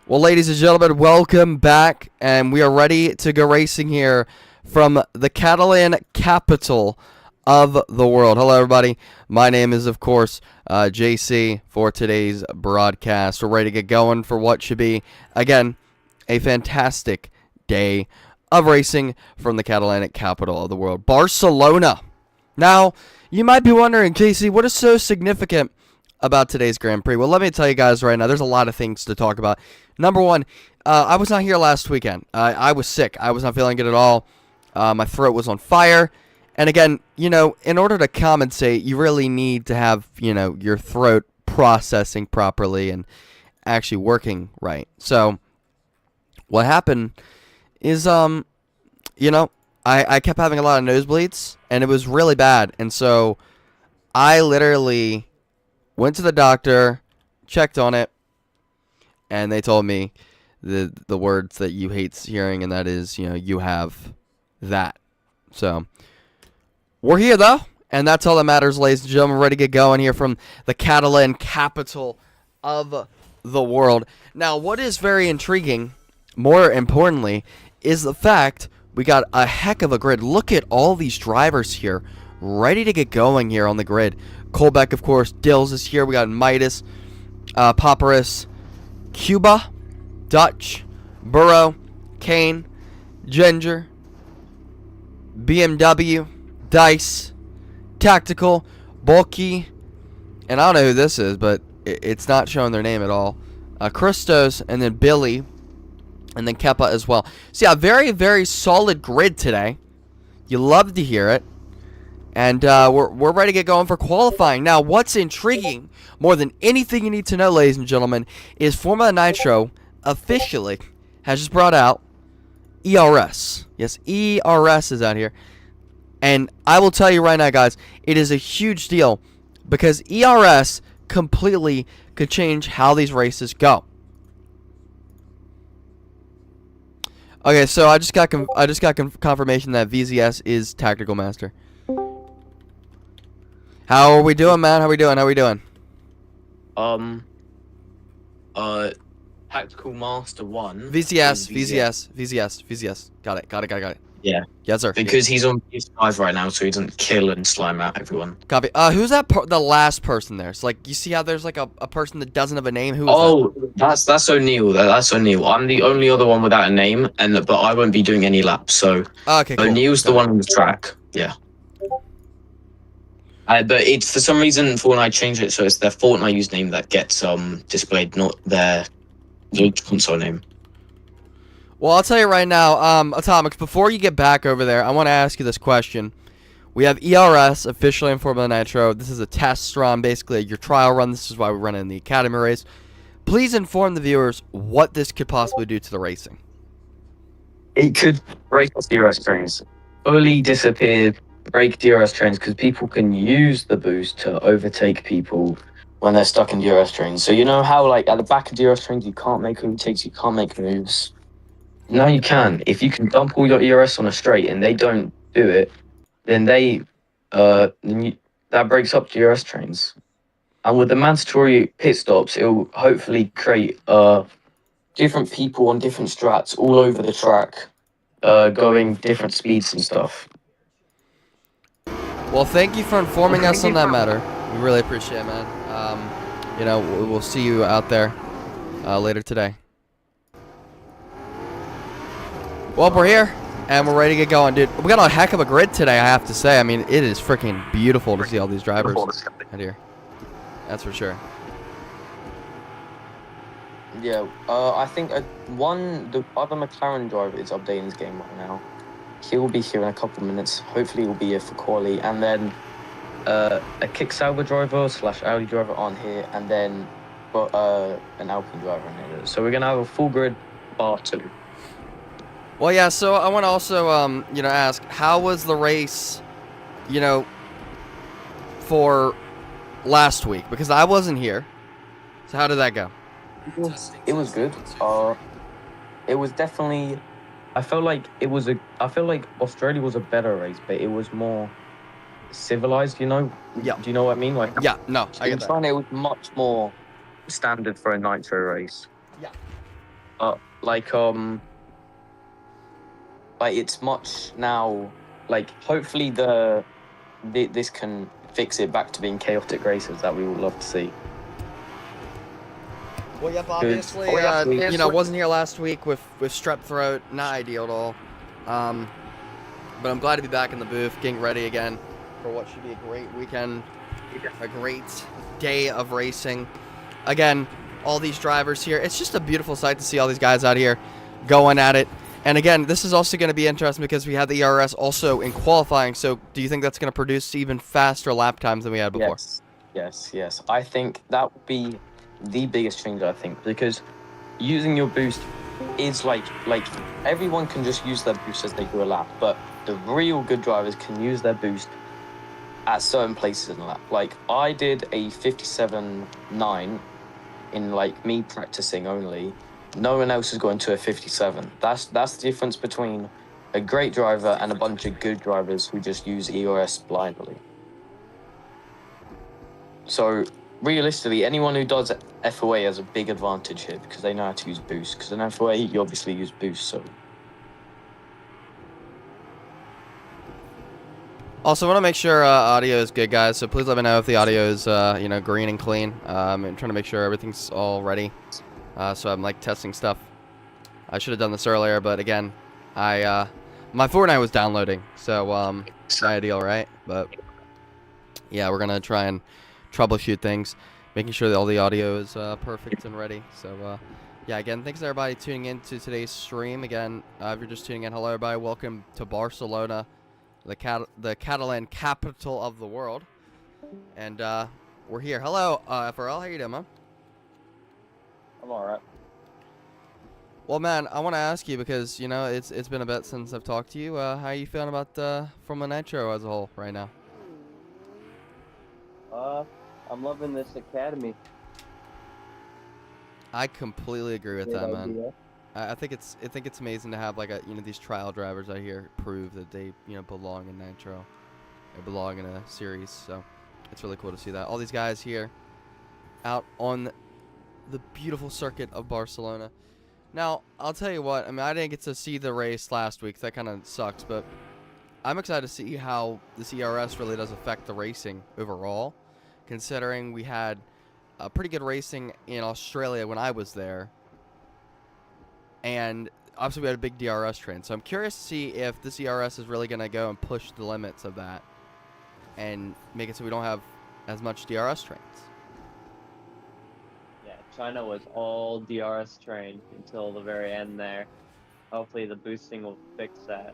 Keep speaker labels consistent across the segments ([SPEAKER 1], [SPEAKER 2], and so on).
[SPEAKER 1] Well, ladies and gentlemen, welcome back, and we are ready to go racing here from the Catalan capital of the world. Hello, everybody. My name is, of course, JC for today's broadcast. We're ready to get going for what should be, again, a fantastic day of racing from the Catalan capital of the world, Barcelona. Now, you might be wondering, Casey, what is so significant about today's Grand Prix? Well, let me tell you guys right now, there's a lot of things to talk about. Number one, I was not here last weekend. I was sick. I was not feeling good at all. My throat was on fire. And again, in order to compensate, you really need to have, your throat processing properly and actually working right. So what happened is, I kept having a lot of nosebleeds, and it was really bad. And so I literally went to the doctor, checked on it, and they told me the words that you hate hearing, and that is, you have that. So we're here, though, and that's all that matters, ladies and gentlemen. We're ready to get going here from the Catalan capital of the world. Now, what is very intriguing, more importantly, is the fact we got a heck of a grid. Look at all these drivers here, ready to get going here on the grid. Colbeck, of course. Dills is here. We got Midas, Paparis, Cuba, Dutch, Burrow, Kane, Ginger, BMW, Dice, Tactical, Bulky, and I don't know who this is, but it's not showing their name at all. Christos, and then Billy, and then Keppa as well. So yeah, very, very solid grid today. You love to hear it. And we're ready to get going for qualifying. Now, what's intriguing, more than anything you need to know, ladies and gentlemen, is Formula Nitro officially has just brought out ERS. Yes, ERS is out here. And I will tell you right now, guys, it is a huge deal because ERS completely could change how these races go. Okay, so I just got confirmation that VZS is Tactical Master. How are we doing, man? How we doing?
[SPEAKER 2] Tactical Master 1.
[SPEAKER 1] VZS. Got it.
[SPEAKER 2] Yeah.
[SPEAKER 1] Yes, sir.
[SPEAKER 2] Because he's on PS5 right now, so he doesn't kill and slime out everyone.
[SPEAKER 1] Copy. Who's that? The last person there. So, like, you see how there's like a person that doesn't have a name. Who is
[SPEAKER 2] that? That's O'Neal. That's O'Neal. I'm the only other one without a name, but I won't be doing any laps. So
[SPEAKER 1] okay, cool.
[SPEAKER 2] O'Neal's the one on the track. Yeah. But it's for some reason when I change it, so it's their Fortnite username that gets displayed, not their console name.
[SPEAKER 1] Well, I'll tell you right now, Atomics, before you get back over there, I want to ask you this question. We have ERS officially in Formula Nitro. This is a test run, basically your trial run. This is why we run it in the Academy race. Please inform the viewers what this could possibly do to the racing.
[SPEAKER 2] It could break DRS trains, fully disappear, break DRS trains, because people can use the boost to overtake people when they're stuck in DRS trains. So you know how, like, at the back of DRS trains, you can't make overtakes, you can't make moves. Now you can. If you can dump all your ERS on a straight and they don't do it, then that breaks up DRS trains. And with the mandatory pit stops, it will hopefully create different people on different strats all over the track, going different speeds and stuff.
[SPEAKER 1] Well, thank you for informing us on that matter. We really appreciate it, man. We'll see you out there later today. Well, we're here, and we're ready to get going, dude. We got a heck of a grid today, I have to say. I mean, it is freaking beautiful to see all these drivers out here. That's for sure.
[SPEAKER 2] Yeah, I think the other McLaren driver is updating his game right now. He will be here in a couple of minutes. Hopefully, he'll be here for quali, and then a Kick Sauber driver / Audi driver on here, and then an Alpine driver on here. So we're gonna have a full grid bar 2.
[SPEAKER 1] Well, yeah, so I want to also, ask, how was the race, for last week? Because I wasn't here. So how did that go?
[SPEAKER 2] It was good. It was definitely... I feel like Australia was a better race, but it was more civilized,
[SPEAKER 1] Yeah.
[SPEAKER 2] Do you know what I mean? Like,
[SPEAKER 1] yeah, no, I get that.
[SPEAKER 2] It was much more standard for a Nitro race.
[SPEAKER 1] Yeah.
[SPEAKER 2] Like it's much now. Like hopefully this can fix it back to being chaotic races that we would love to see.
[SPEAKER 1] Well, yep,
[SPEAKER 2] 'Cause-
[SPEAKER 1] obviously, wasn't here last week with strep throat. Not ideal at all. But I'm glad to be back in the booth, getting ready again for what should be a great weekend, a great day of racing. Again, all these drivers here. It's just a beautiful sight to see all these guys out here going at it. And again, this is also going to be interesting because we have the ERS also in qualifying. So do you think that's going to produce even faster lap times than we had before?
[SPEAKER 2] Yes. I think that would be the biggest change, I think, because using your boost is like everyone can just use their boost as they do a lap, but the real good drivers can use their boost at certain places in the lap. Like I did a 57.9 in like me practicing only. No one else is going to a 57. That's the difference between a great driver and a bunch of good drivers who just use ERS blindly. So realistically, anyone who does FOA has a big advantage here because they know how to use boost. Because in FOA, you obviously use boost. So
[SPEAKER 1] also, want to make sure audio is good, guys. So please let me know if the audio is green and clean. I'm trying to make sure everything's all ready. So I'm like testing stuff. I should have done this earlier, but again, my Fortnite was downloading, so not ideal, right? But yeah, we're gonna try and troubleshoot things, making sure that all the audio is perfect and ready. So yeah, again, thanks everybody tuning in to today's stream. Again, if you're just tuning in, hello everybody, welcome to Barcelona, the Catalan capital of the world, and we're here. Hello, FRL, how you doing, man?
[SPEAKER 2] I'm alright.
[SPEAKER 1] Well, man, I want to ask you because it's been a bit since I've talked to you. How are you feeling about Formula Nitro as a whole right now?
[SPEAKER 2] I'm loving this academy.
[SPEAKER 1] I completely agree with that, man. I think it's amazing to have like these trial drivers out here prove that they belong in Nitro, they belong in a series. So it's really cool to see that all these guys here out on the beautiful circuit of Barcelona. Now, I'll tell you what, I mean, I didn't get to see the race last week. That kind of sucks, but I'm excited to see how this ERS really does affect the racing overall, considering we had pretty good racing in Australia when I was there, and obviously we had a big DRS train. So I'm curious to see if this ERS is really going to go and push the limits of that and make it so we don't have as much DRS trains.
[SPEAKER 3] China was all DRS trained until the very end there. Hopefully the boosting will fix that.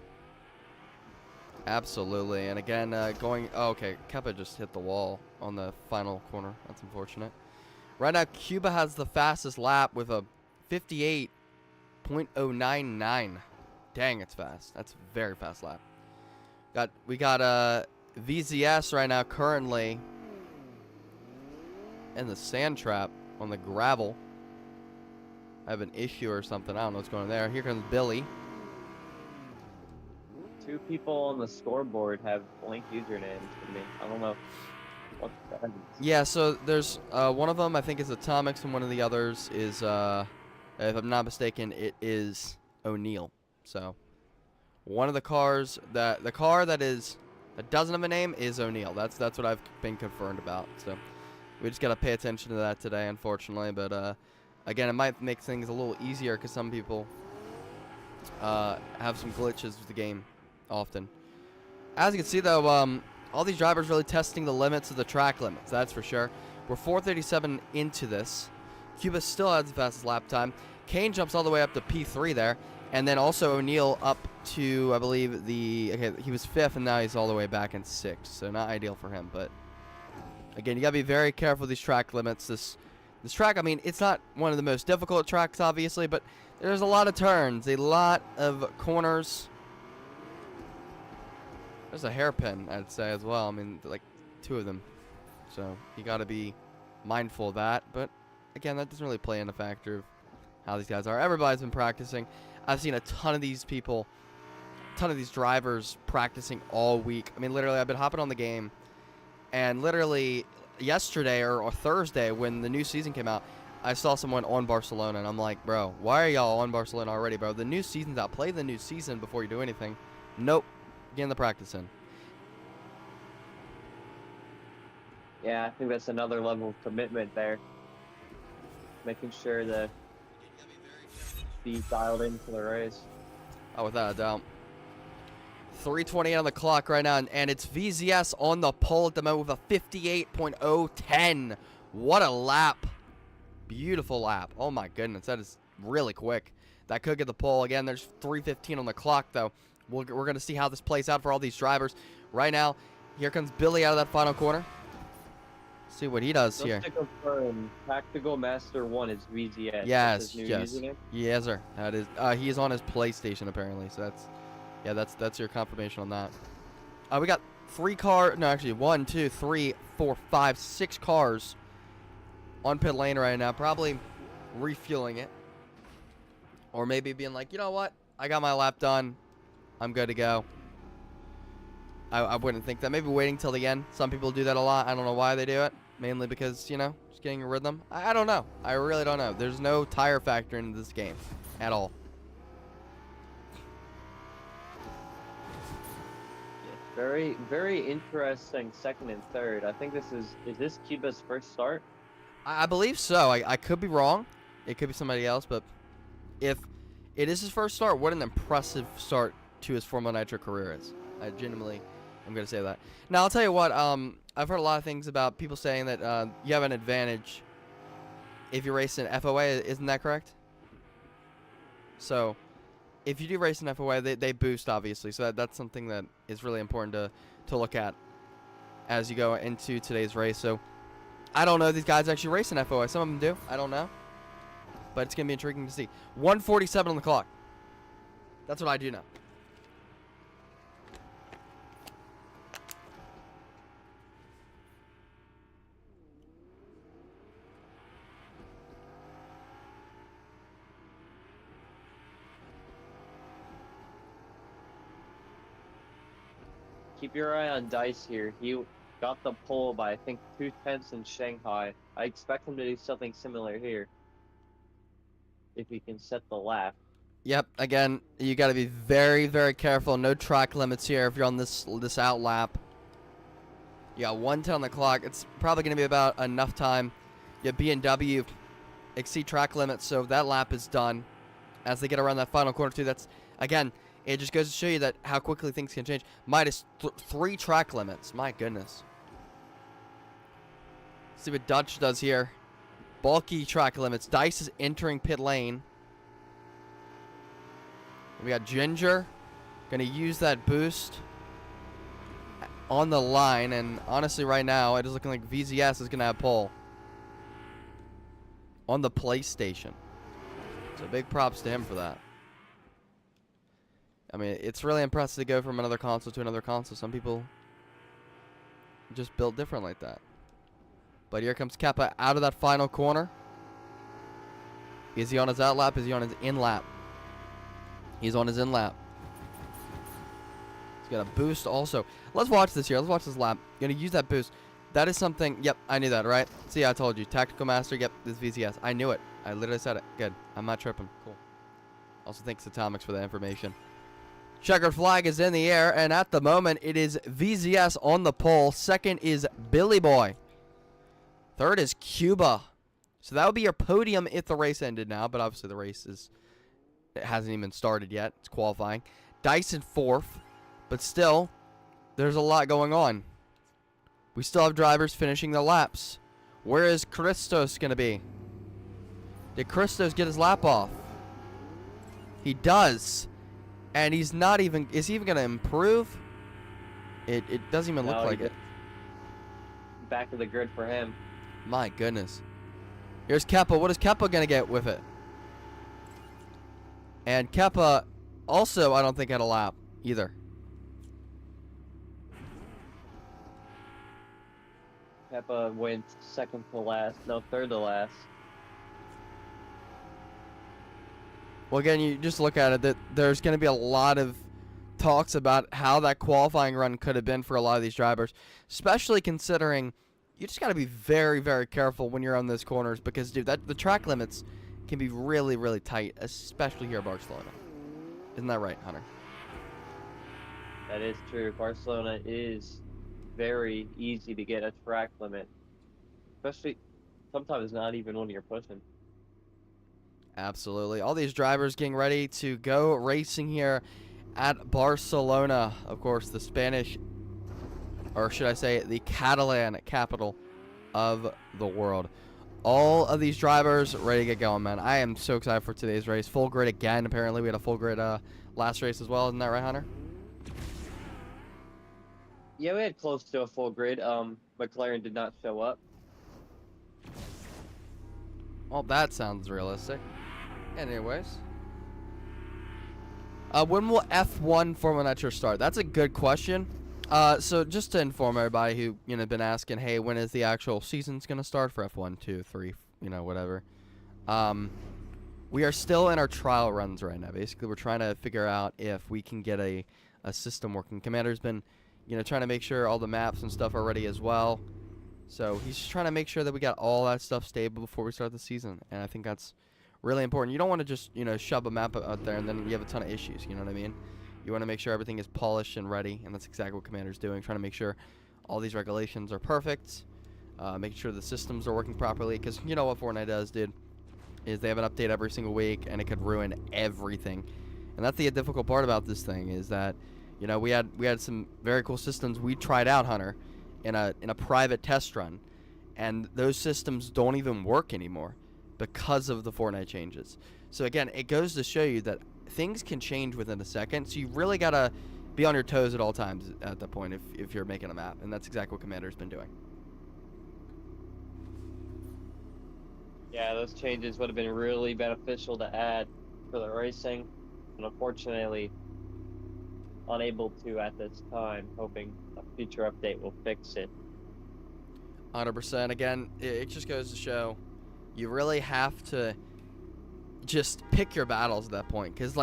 [SPEAKER 1] Absolutely. And again, okay, Keppa just hit the wall on the final corner. That's unfortunate. Right now, Cuba has the fastest lap with a 58.099. Dang, it's fast. That's a very fast lap. We got VZS right now currently in the sand trap on the gravel. I have an issue or something. I don't know what's going on there. Here comes Billy.
[SPEAKER 3] 2 people on the scoreboard have blank usernames for me. I don't know what that is.
[SPEAKER 1] Yeah, so there's one of them I think is Atomics, and one of the others is, if I'm not mistaken, it is O'Neill. So one of the cars that doesn't have a name is O'Neill. That's what I've been confirmed about. So we just gotta pay attention to that today, unfortunately. But again, it might make things a little easier because some people have some glitches with the game often. As you can see, though, all these drivers really testing the limits of the track limits. That's for sure. We're 4:37 into this. Cuba still has the fastest lap time. Kane jumps all the way up to P3 there, and then also O'Neill up to, I believe, he was 5th, and now he's all the way back in 6th. So not ideal for him, but. Again, you gotta be very careful with these track limits. This track, I mean, it's not one of the most difficult tracks, obviously, but there's a lot of turns, a lot of corners. There's a hairpin, I'd say, as well. I mean, like 2 of them. So you gotta be mindful of that. But again, that doesn't really play in the factor of how these guys are. Everybody's been practicing. I've seen a ton of these people, a ton of these drivers practicing all week. I mean, literally, I've been hopping on the game. And literally yesterday or Thursday when the new season came out, I saw someone on Barcelona, and I'm like, bro, why are y'all on Barcelona already, bro? The new season's out. Play the new season before you do anything. Nope. Getting the practice in.
[SPEAKER 3] Yeah, I think that's another level of commitment there. Making sure to be dialed into the race.
[SPEAKER 1] Oh, without a doubt. 3:28 on the clock right now, and it's VZS on the pole at the moment with a 58.010. What a lap. Beautiful lap. Oh my goodness, that is really quick. That could get the pole. Again, there's 3:15 on the clock, though. We're going to see how this plays out for all these drivers. Right now, here comes Billy out of that final corner. See what he does here.
[SPEAKER 3] Just to confirm, Tactical Master 1 is VZS.
[SPEAKER 1] Yes,
[SPEAKER 3] new
[SPEAKER 1] yes.
[SPEAKER 3] username?
[SPEAKER 1] Yes, sir. That is. He is on his PlayStation, apparently, so that's... Yeah, that's your confirmation on that. We got 3 cars. No, actually, 1, 2, 3, 4, 5, 6 cars on pit lane right now. Probably refueling it. Or maybe being like, you know what? I got my lap done. I'm good to go. I wouldn't think that. Maybe waiting till the end. Some people do that a lot. I don't know why they do it. Mainly because, you know, just getting a rhythm. I don't know. I really don't know. There's no tire factor in this game at all.
[SPEAKER 3] Very, very interesting second and third. I think is this Cuba's first start?
[SPEAKER 1] I believe so. I could be wrong. It could be somebody else, but if it is his first start, what an impressive start to his Formula Nitro career is. I genuinely am going to say that. Now, I'll tell you what, I've heard a lot of things about people saying that you have an advantage if you race in FOA. Isn't that correct? So, if you do race in FOA, they boost, obviously. So that's something that is really important to look at as you go into today's race. So, I don't know if these guys actually race in FOA. Some of them do. I don't know. But it's going to be intriguing to see. 1:47 on the clock. That's what I do know.
[SPEAKER 3] Keep your eye on Dice here. He got the pole by, I think, 2/10 in Shanghai. I expect him to do something similar here. If he can set the lap.
[SPEAKER 1] Yep, again, you got to be very, very careful. No track limits here if you're on this out lap. You got 1:10 on the clock. It's probably going to be about enough time. You have B&W exceed track limits, so that lap is done. As they get around that final corner, too, that's, again, it just goes to show you that how quickly things can change. Minus 3 track limits. My goodness. See what Dutch does here. Bulky track limits. Dice is entering pit lane. We got Ginger. Going to use that boost on the line. And honestly, right now, it is looking like VZS is going to have pole on the PlayStation. So big props to him for that. I mean, it's really impressive to go from another console to another console. Some people just built different like that. But here comes Kappa out of that final corner. Is he on his out lap? Is he on his in lap? He's on his in lap. He's got a boost also. Let's watch this here. Let's watch this lap. Gonna use that boost. That is something. Yep, I knew that, right? See, I told you. Tactical Master. Yep, this VCS. I knew it. I literally said it. Good. I'm not tripping. Cool. Also, thanks to Atomics for the information. Checkered flag is in the air, and at the moment, it is VZS on the pole. Second is Billy Boy. Third is Cuba. So that would be your podium if the race ended now, but obviously the race it hasn't even started yet. It's qualifying. Dyson fourth, but still, there's a lot going on. We still have drivers finishing the laps. Where is Christos going to be? Did Christos get his lap off? He does. And he's not even... Is he even going to improve? It doesn't even look like it.
[SPEAKER 3] Back of the grid for him.
[SPEAKER 1] My goodness. Here's Keppa. What is Keppa going to get with it? And Keppa also, I don't think, had a lap either.
[SPEAKER 3] Keppa went second to last. No, third to last.
[SPEAKER 1] Well, again, you just look at it, that there's going to be a lot of talks about how that qualifying run could have been for a lot of these drivers, especially considering you just got to be very, very careful when you're on those corners because, dude, the track limits can be really, really tight, especially here in Barcelona. Isn't that right, Hunter?
[SPEAKER 3] That is true. Barcelona is very easy to get a track limit, especially sometimes not even when you're pushing.
[SPEAKER 1] Absolutely. All these drivers getting ready to go racing here at Barcelona. Of course, the Spanish, or should I say, the Catalan capital of the world. All of these drivers ready to get going, man. I am so excited for today's race. Full grid again. Apparently, we had a full grid last race as well. Isn't that right, Hunter?
[SPEAKER 3] Yeah, we had close to a full grid. McLaren did not show up.
[SPEAKER 1] Well, that sounds realistic. Anyways. When will F1 Formula Nitro start? That's a good question. So just to inform everybody who, been asking, hey, when is the actual season's going to start for F1, 2, 3, whatever. We are still in our trial runs right now. Basically, we're trying to figure out if we can get a system working. Commander's been, trying to make sure all the maps and stuff are ready as well. So he's just trying to make sure that we got all that stuff stable before we start the season. And I think that's really important. You don't want to just, shove a map out there and then you have a ton of issues. You know what I mean? You want to make sure everything is polished and ready, and that's exactly what Commander's doing, trying to make sure all these regulations are perfect, making sure the systems are working properly, because you know what Fortnite does, dude, is they have an update every single week, and it could ruin everything. And that's the difficult part about this thing, is that, we had some very cool systems we tried out, Hunter, in a private test run, and those systems don't even work anymore because of the Fortnite changes. So again, it goes to show you that things can change within a second, so you really gotta be on your toes at all times at that point if you're making a map, and that's exactly what Commander's been doing.
[SPEAKER 3] Yeah, those changes would have been really beneficial to add for the racing, and unfortunately unable to at this time, hoping a future update will fix it.
[SPEAKER 1] 100%. Again, it just goes to show you really have to just pick your battles at that point, because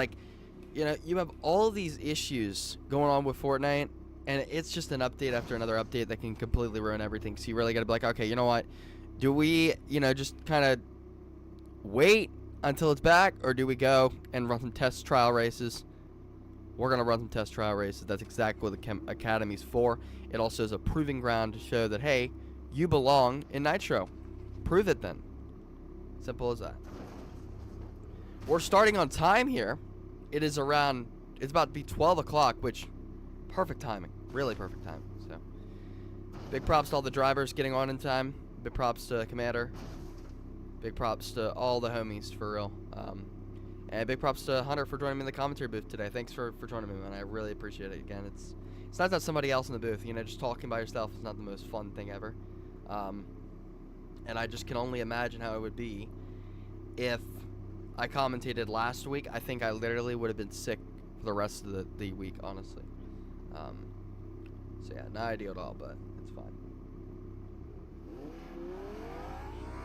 [SPEAKER 1] you have all these issues going on with Fortnite, and it's just an update after another update that can completely ruin everything. So you really got to be like, okay, you know what, do we just kind of wait until it's back, or do we go and run some test trial races? We're going to run some test trial races. That's exactly what the Academy's for. It also is a proving ground to show that, hey, you belong in Nitro. Prove it then. Simple as that. We're starting on time here. It's about to be 12 o'clock, which, perfect timing. Really perfect timing. So, big props to all the drivers getting on in time. Big props to Commander. Big props to all the homies, for real. And big props to Hunter for joining me in the commentary booth today. Thanks for joining me, man. I really appreciate it. Again, it's nice to have somebody else in the booth. Just talking by yourself is not the most fun thing ever. And I just can only imagine how it would be if I commentated last week. I think I literally would have been sick for the rest of the week, honestly. So yeah, not ideal at all, but it's fine.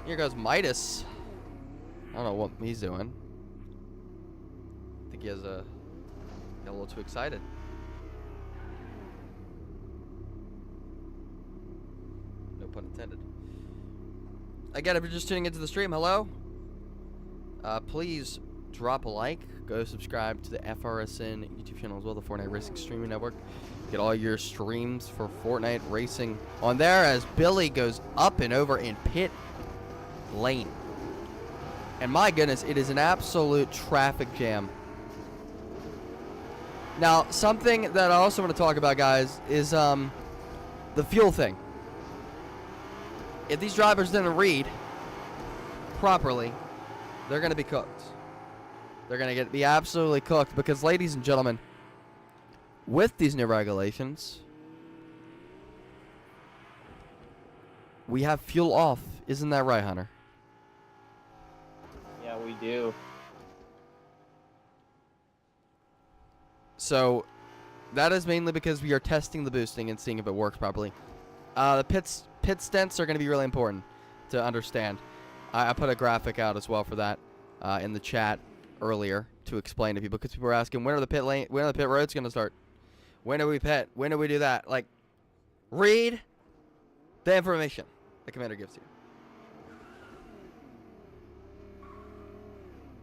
[SPEAKER 1] Here goes Midas. I don't know what he's doing. I think he got a little too excited. No pun intended. Again, if you're just tuning into the stream, hello. Please drop a like. Go subscribe to the FRSN YouTube channel as well, the Fortnite Racing Streaming Network. Get all your streams for Fortnite Racing on there as Billy goes up and over in pit lane. And my goodness, it is an absolute traffic jam. Now, something that I also want to talk about, guys, is the fuel thing. If these drivers didn't read properly, they're going to be cooked. They're going to be absolutely cooked because, ladies and gentlemen, with these new regulations, we have fuel off. Isn't that right, Hunter?
[SPEAKER 3] Yeah, we do.
[SPEAKER 1] So that is mainly because we are testing the boosting and seeing if it works properly. The pit stints are going to be really important to understand. I put a graphic out as well for that in the chat earlier to explain to people, because people were asking, when are the pit roads going to start? When do we pit? When do we do that? Like, read the information. the commander gives you.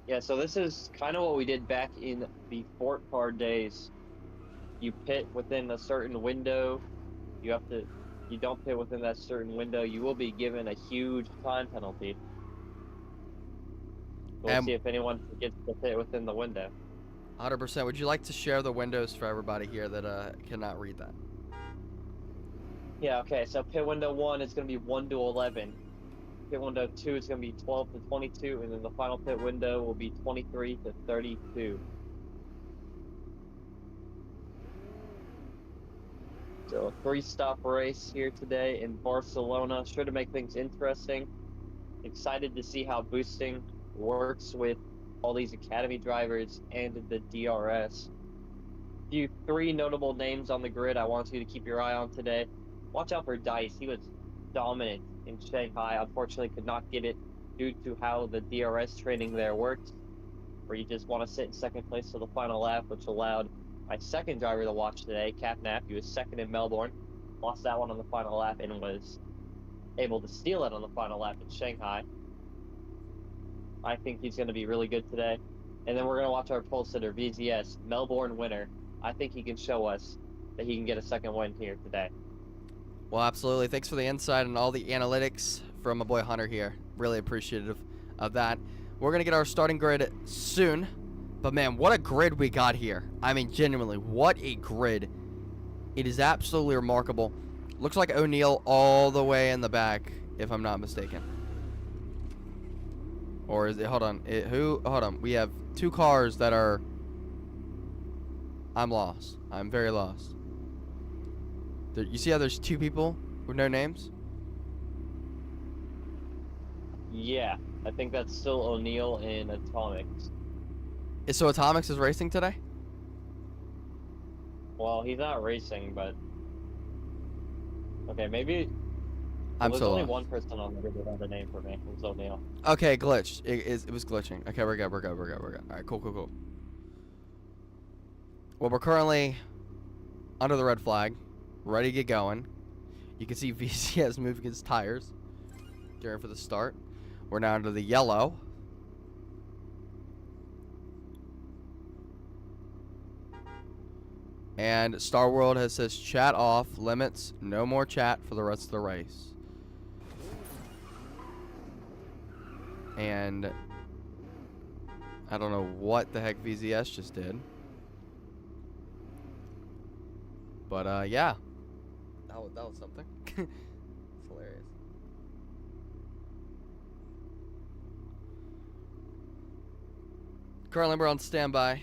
[SPEAKER 3] Yeah, so this is kind of what we did back in the Fort Card days. You pit within a certain window. You don't pit within that certain window, you will be given a huge time penalty. We'll see
[SPEAKER 1] And
[SPEAKER 3] if anyone gets to pit within the window.
[SPEAKER 1] 100%. Would you like to share the windows for everybody here that cannot read that?
[SPEAKER 3] Yeah, okay, so pit window 1 is going to be 1 to 11. Pit window 2 is going to be 12 to 22, and then the final pit window will be 23 to 32. So a 3-stop race here today in Barcelona. Sure to make things interesting. Excited to see how boosting works with all these academy drivers and the DRS. Few 3 notable names on the grid I want you to keep your eye on today. Watch out for Dice. He was dominant in Shanghai. Unfortunately, could not get it due to how the DRS training there works, where you just want to sit in second place to the final lap, which allowed my second driver to watch today, Cap Nap. He was second in Melbourne, lost that one on the final lap, and was able to steal it on the final lap in Shanghai. I think he's going to be really good today. And then we're going to watch our pole sitter, VZS, Melbourne winner. I think he can show us that he can get a second win here today.
[SPEAKER 1] Well, absolutely. Thanks for the insight and all the analytics from my boy Hunter here. Really appreciative of that. We're going to get our starting grid soon. But, man, what a grid we got here. I mean, genuinely, what a grid. It is absolutely remarkable. Looks like O'Neal all the way in the back, if I'm not mistaken. Or is it? Hold on. Hold on. We have 2 cars that are... I'm lost. I'm very lost. You see how there's 2 people with no names?
[SPEAKER 3] Yeah, I think that's still O'Neal in Atomics.
[SPEAKER 1] So Atomics is racing today?
[SPEAKER 3] Well, he's not racing, but... Okay, maybe...
[SPEAKER 1] I'm
[SPEAKER 3] there's
[SPEAKER 1] so
[SPEAKER 3] only
[SPEAKER 1] lost.
[SPEAKER 3] one person on the grid that had a name for me. It was O'Neal.
[SPEAKER 1] Okay, glitched. It was glitching. Okay, we're good. Alright, cool. Well, we're currently under the red flag, ready to get going. You can see VCS moving his tires during for the start. We're now under the yellow. And Star World has says chat off, limits, no more chat for the rest of the race. And I don't know what the heck VZS just did. But yeah. That was something. It's hilarious. Currently we're on standby.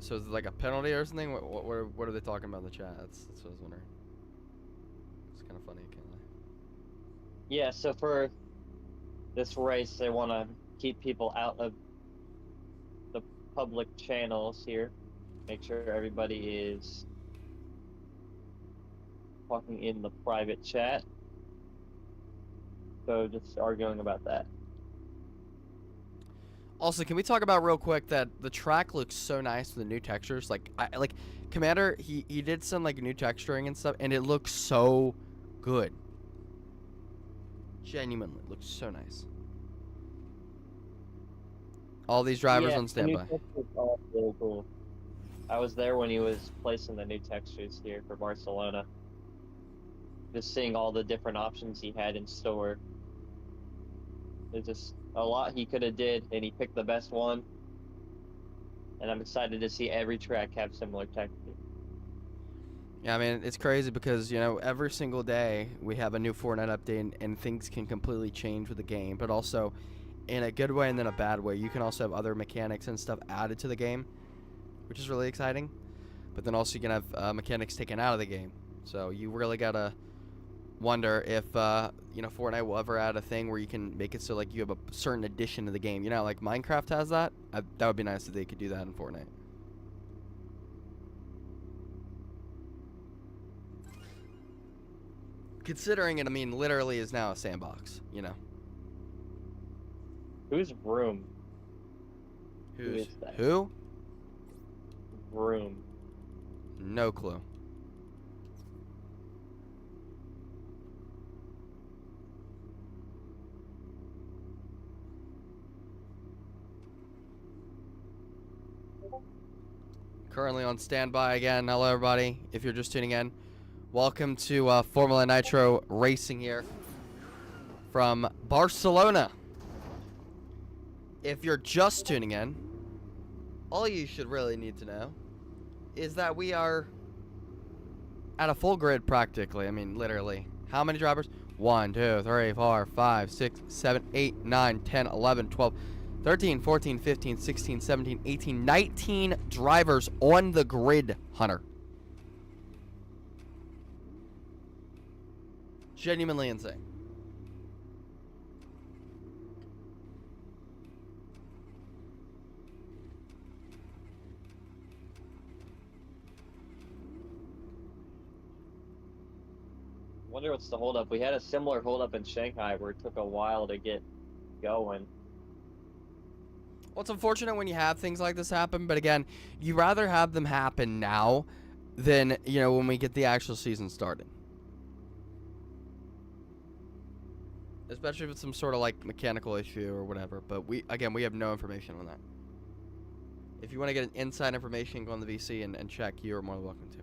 [SPEAKER 1] So is it like a penalty or something? What are they talking about in the chat? That's what I was wondering. It's kind of funny, can't lie.
[SPEAKER 3] Yeah, so for this race, they want to keep people out of the public channels here. Make sure everybody is talking in the private chat. So just arguing about that.
[SPEAKER 1] Also, can we talk about real quick that the track looks so nice with the new textures? Like, Commander, he did some like new texturing and stuff, and it looks so good. Genuinely, looks so nice. All these drivers on standby.
[SPEAKER 3] The new textures are really cool. I was there when he was placing the new textures here for Barcelona. Just seeing all the different options he had in store. There's just a lot he could have did, and he picked the best one. And I'm excited to see every track have similar textures.
[SPEAKER 1] Yeah, I mean, it's crazy because, you know, every single day we have a new Fortnite update and things can completely change with the game, but also in a good way and then a bad way. You can also have other mechanics and stuff added to the game, which is really exciting. But then also you can have mechanics taken out of the game. So you really got to wonder if, Fortnite will ever add a thing where you can make it so like you have a certain addition to the game. Like Minecraft has that. That would be nice if they could do that in Fortnite. Considering it, I mean, literally is now a sandbox.
[SPEAKER 3] Who's Vroom?
[SPEAKER 1] Who's
[SPEAKER 3] is that?
[SPEAKER 1] who?
[SPEAKER 3] Vroom.
[SPEAKER 1] No clue. Currently on standby again. Hello, everybody. If you're just tuning in, welcome to Formula Nitro Racing here from Barcelona. If you're just tuning in, all you should really need to know is that we are at a full grid practically. I mean, literally. How many drivers? 1, 2, 3, 4, 5, 6, 7, 8, 9, 10, 11, 12, 13, 14, 15, 16, 17, 18, 19 drivers on the grid, Hunter. Genuinely insane.
[SPEAKER 3] Wonder what's the holdup. We had a similar holdup in Shanghai where it took a while to get going.
[SPEAKER 1] Well, it's unfortunate when you have things like this happen, but again, you rather have them happen now than, when we get the actual season started. Especially if it's some sort of like mechanical issue or whatever, but we have no information on that. If you want to get an inside information, go on the VC and check. You're more than welcome to.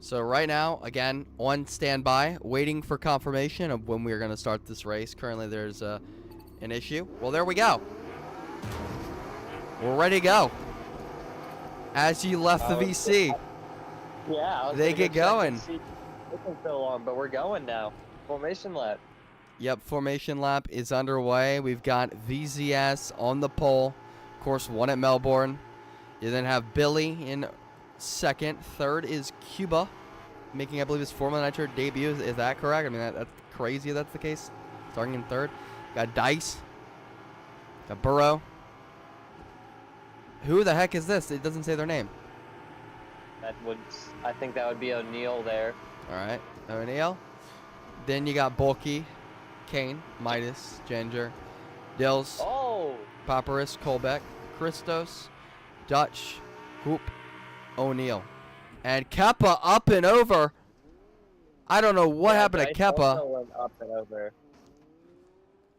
[SPEAKER 1] So right now, again, on standby, waiting for confirmation of when we're going to start this race. Currently, there's an issue. Well, there we go. We're ready to go. As you left the VC,
[SPEAKER 3] Yeah,
[SPEAKER 1] they get going.
[SPEAKER 3] It took so long, but we're going now. Formation lap.
[SPEAKER 1] Yep, formation lap is underway. We've got VZS on the pole. Of course, one at Melbourne. You then have Billy in second. Third is Cuba, making, I believe, his Formula Nitro debut. Is that correct? I mean, that's crazy if that's the case. Starting in third. Got Dice. Got Burrow. Who the heck is this? It doesn't say their name.
[SPEAKER 3] I think that would be O'Neal there.
[SPEAKER 1] All right, O'Neal. Then you got Bulky, Kane, Midas, Ginger, Dills,
[SPEAKER 3] Oh!
[SPEAKER 1] Papyrus, Colbeck, Christos, Dutch, Hoop, O'Neal. And Keppa up and over. I don't know what happened to
[SPEAKER 3] Dice
[SPEAKER 1] Keppa.
[SPEAKER 3] also went up and over.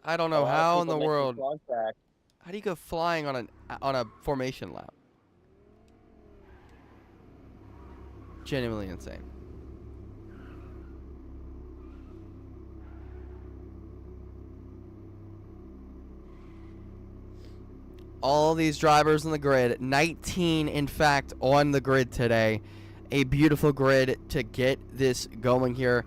[SPEAKER 1] I don't know
[SPEAKER 3] A lot of
[SPEAKER 1] how in
[SPEAKER 3] people
[SPEAKER 1] the
[SPEAKER 3] making
[SPEAKER 1] world.
[SPEAKER 3] contact.
[SPEAKER 1] How do you go flying on a formation lap? Genuinely insane. All these drivers on the grid, 19 in fact on the grid today. A beautiful grid to get this going here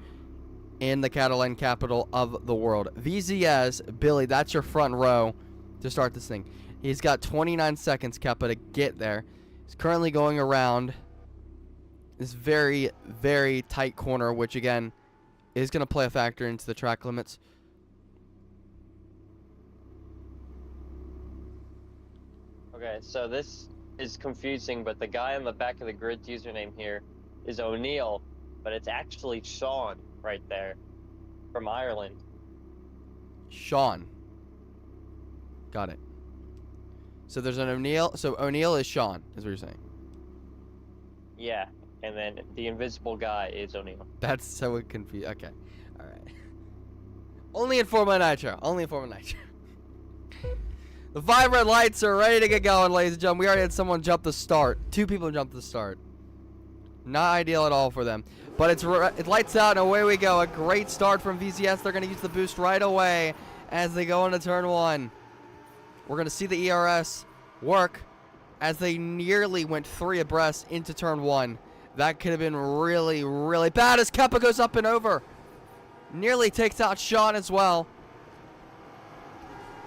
[SPEAKER 1] in the Catalan capital of the world. VZS, Billy, that's your front row to start this thing. He's got 29 seconds, Keppa, to get there. He's currently going around this very, very tight corner, which again is going to play a factor into the track limits.
[SPEAKER 3] Okay, so this is confusing, but the guy on the back of the grid's username here is O'Neal, but it's actually Sean right there from Ireland.
[SPEAKER 1] Sean. Got it. So there's an O'Neal. So O'Neal is Sean, is what you're saying.
[SPEAKER 3] Yeah, and then the invisible guy is O'Neal.
[SPEAKER 1] That's so confusing. Okay. All right. Only in Formula Nitro. Only in Formula Nitro. The 5 red lights are ready to get going, ladies and gentlemen. We already had someone jump the start. 2 people jump the start. Not ideal at all for them. But it lights out and away we go. A great start from VZS. They're going to use the boost right away as they go into turn 1. We're going to see the ERS work as they nearly went 3 abreast into turn 1. That could have been really, really bad as Keppa goes up and over. Nearly takes out Sean as well.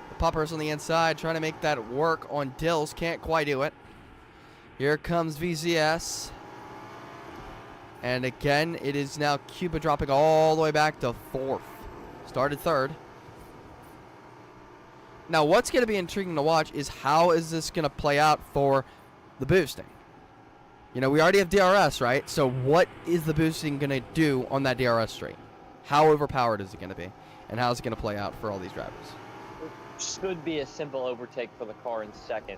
[SPEAKER 1] The Popper's on the inside trying to make that work on Dills. Can't quite do it. Here comes VZS. And again, it is now Cuba dropping all the way back to 4th. Started 3rd. Now, what's going to be intriguing to watch is how is this going to play out for the boosting. You know, we already have DRS, right? So what is the boosting going to do on that DRS straight? How overpowered is it going to be? And how is it going to play out for all these drivers?
[SPEAKER 3] It should be a simple overtake for the car in 2nd.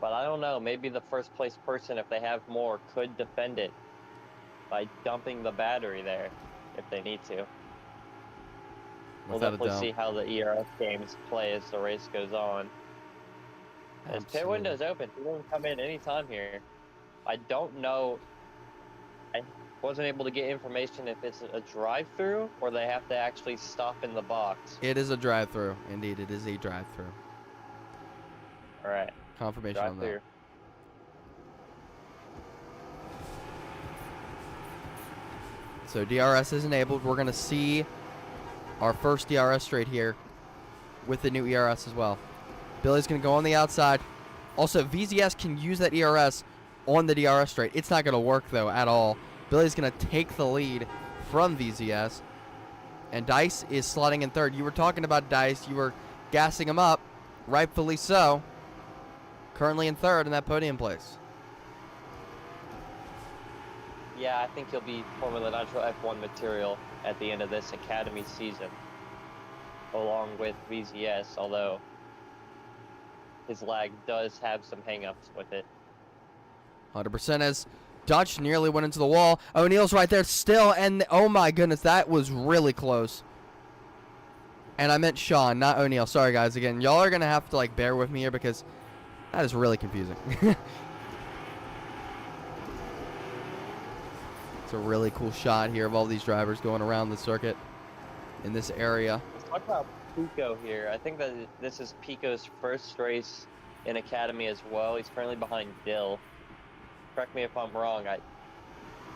[SPEAKER 3] But I don't know. Maybe the first place person, if they have more, could defend it by dumping the battery there if they need to. We'll definitely see how the ERS games play as the race goes on. His pit window's open. He doesn't come in anytime here. I don't know. I wasn't able to get information if it's a drive-through or they have to actually stop in the box.
[SPEAKER 1] It is a drive-through. Indeed, it is a drive-through.
[SPEAKER 3] All right.
[SPEAKER 1] Confirmation on that. So DRS is enabled. We're going to see our first DRS straight here with the new ERS as well. Billy's going to go on the outside. Also, VZS can use that ERS on the DRS straight. It's not going to work, though, at all. Billy's going to take the lead from VZS. And Dice is slotting in 3rd. You were talking about Dice. You were gassing him up. Rightfully so. Currently in 3rd in that podium place.
[SPEAKER 3] Yeah, I think he'll be Formula Nitro F1 material at the end of this Academy season, along with VZS, although his lag does have some hang-ups with it.
[SPEAKER 1] 100% as Dutch nearly went into the wall. O'Neill's right there still, and oh my goodness, that was really close. And I meant Sean, not O'Neill. Sorry, guys. Again, y'all are going to have to like bear with me here because that is really confusing. It's a really cool shot here of all these drivers going around the circuit in this area.
[SPEAKER 3] Let's talk about Pico here. I think that this is Pico's first race in Academy as well. He's currently behind Dill. Correct me if I'm wrong. I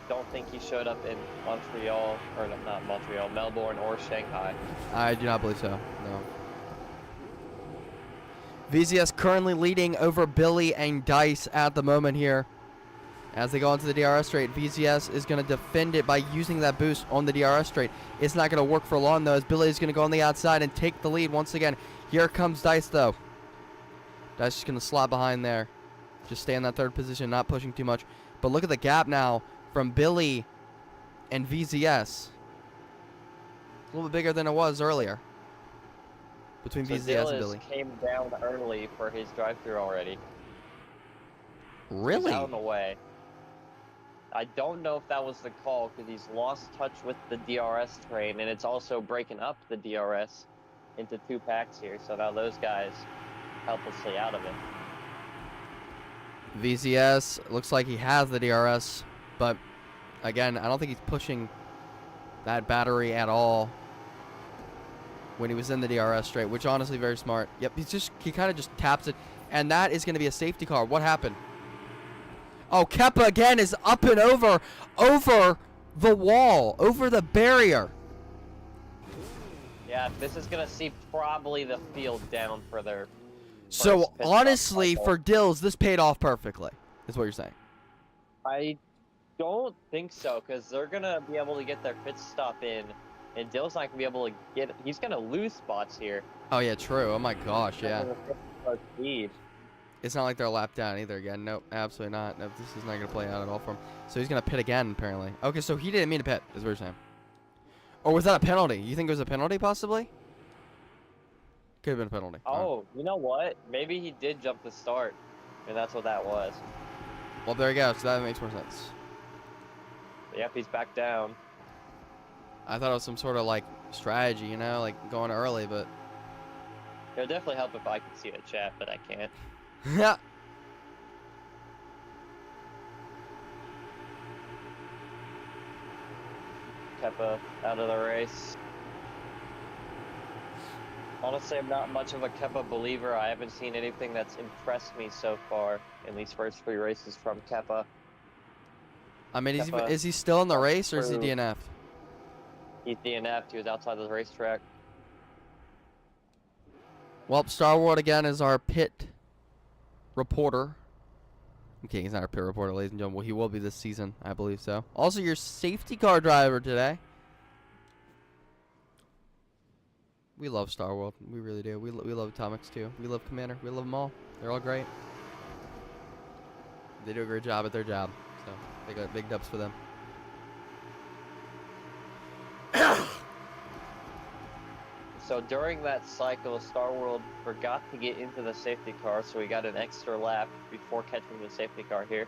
[SPEAKER 3] don't think he showed up in Montreal, or not Montreal, Melbourne or Shanghai.
[SPEAKER 1] I do not believe so, no. VZS currently leading over Billy and Dice at the moment here. As they go into the DRS straight, VZS is going to defend it by using that boost on the DRS straight. It's not going to work for long, though, as Billy is going to go on the outside and take the lead once again. Here comes Dice, though. Dice is going to slot behind there. Just stay in that 3rd position, not pushing too much. But look at the gap now from Billy and VZS. A little bit bigger than it was earlier between VZS and Billy.
[SPEAKER 3] Came down early for his drive-through already.
[SPEAKER 1] Really?
[SPEAKER 3] He's out and away. I don't know if that was the call because he's lost touch with the DRS train, and it's also breaking up the DRS into 2 packs here. So now those guys helplessly out of it.
[SPEAKER 1] VZS looks like he has the DRS, but again, I don't think he's pushing that battery at all when he was in the DRS straight, which honestly very smart. Yep, he kind of just taps it, and that is going to be a safety car. What happened? Oh, Keppa again is up and over the wall, over the barrier.
[SPEAKER 3] Yeah, this is going to see probably the field down for their
[SPEAKER 1] So, honestly, for Dills, this paid off perfectly, is what you're saying.
[SPEAKER 3] I don't think so, because they're going to be able to get their pit stop in, and Dill's not going to be able to get... He's going to lose spots here.
[SPEAKER 1] Oh, yeah, true. Oh, my gosh, yeah.
[SPEAKER 3] Speed.
[SPEAKER 1] It's not like they're a lap down either again. Nope, absolutely not. Nope, this is not going to play out at all for him. So he's going to pit again, apparently. Okay, so he didn't mean to pit, is what you're saying. Or was that a penalty? You think it was a penalty, possibly? Could have been a penalty.
[SPEAKER 3] Oh, you know what? Maybe he did jump the start, and that's what that was.
[SPEAKER 1] Well, there you go. So that makes more sense.
[SPEAKER 3] Yep, he's back down.
[SPEAKER 1] I thought it was some sort of, like, strategy, you know, like going early, but...
[SPEAKER 3] It would definitely help if I could see the chat, but I can't.
[SPEAKER 1] Yeah.
[SPEAKER 3] Keppa out of the race. Honestly, I'm not much of a Keppa believer. I haven't seen anything that's impressed me so far in these first 3 races from Keppa.
[SPEAKER 1] I mean, is he still in the race, or is he DNF'd?
[SPEAKER 3] He's DNF'd. He was outside the racetrack.
[SPEAKER 1] Well, Star World again is our pit reporter. Okay, he's not our pit reporter, ladies and gentlemen. Well, he will be this season, I believe so. Also, your safety car driver today. We love Star World. We really do. We love Atomics too. We love Commander. We love them all. They're all great. They do a great job at their job. So, they got big dubs for them.
[SPEAKER 3] So during that cycle, Star World forgot to get into the safety car, so we got an extra lap before catching the safety car here.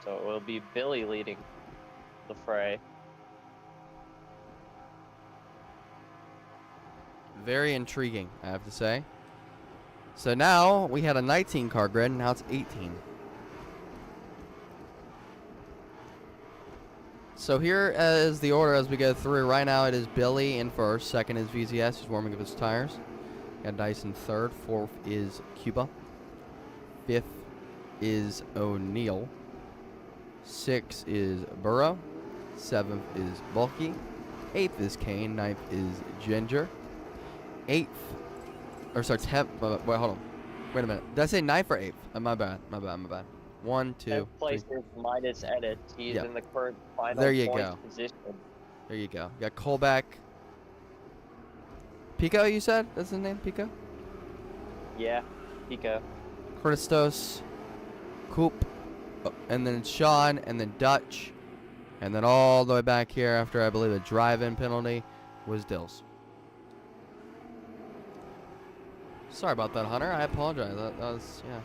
[SPEAKER 3] So it will be Billy leading the fray.
[SPEAKER 1] Very intriguing, I have to say. So now we had a 19 car grid, and now it's 18. So here is the order as we go through. Right now it is Billy in first. Second is VZS, who's warming up his tires. Got Dyson third. Fourth is Cuba. Fifth is O'Neill. Sixth is Burrow. Seventh is Bulky. Eighth is Kane. Ninth is Ginger. Eighth, or sorry, 10th. Wait, hold on. Wait a minute. Did I say ninth or eighth? My bad. 1, 2,
[SPEAKER 3] 10th place is Midas Edits. He's
[SPEAKER 1] Yep.
[SPEAKER 3] in the current final
[SPEAKER 1] There you
[SPEAKER 3] points
[SPEAKER 1] go.
[SPEAKER 3] position.
[SPEAKER 1] There you go. You got Colback. Pico, you said? That's his name? Pico?
[SPEAKER 3] Yeah, Pico.
[SPEAKER 1] Christos. Coop. And then Sean. And then Dutch. And then all the way back here after, I believe, a drive-in penalty was Dills. Sorry about that, Hunter. I apologize. That was, yeah.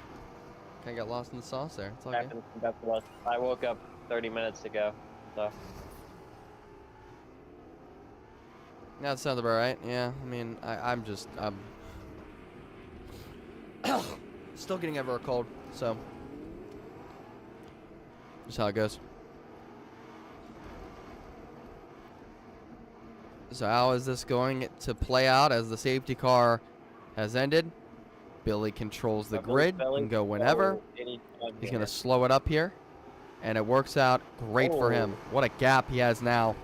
[SPEAKER 1] Kind of got lost in the sauce there. It's all good.
[SPEAKER 3] Happened to us. I woke up 30 minutes ago, so.
[SPEAKER 1] That sounds about right. Yeah, I mean, I'm still getting over a cold, so just how it goes. So how is this going to play out as the safety car has ended? Billy controls the grid. He can go whenever. He's going to slow it up here. And it works out great for him. What a gap he has now.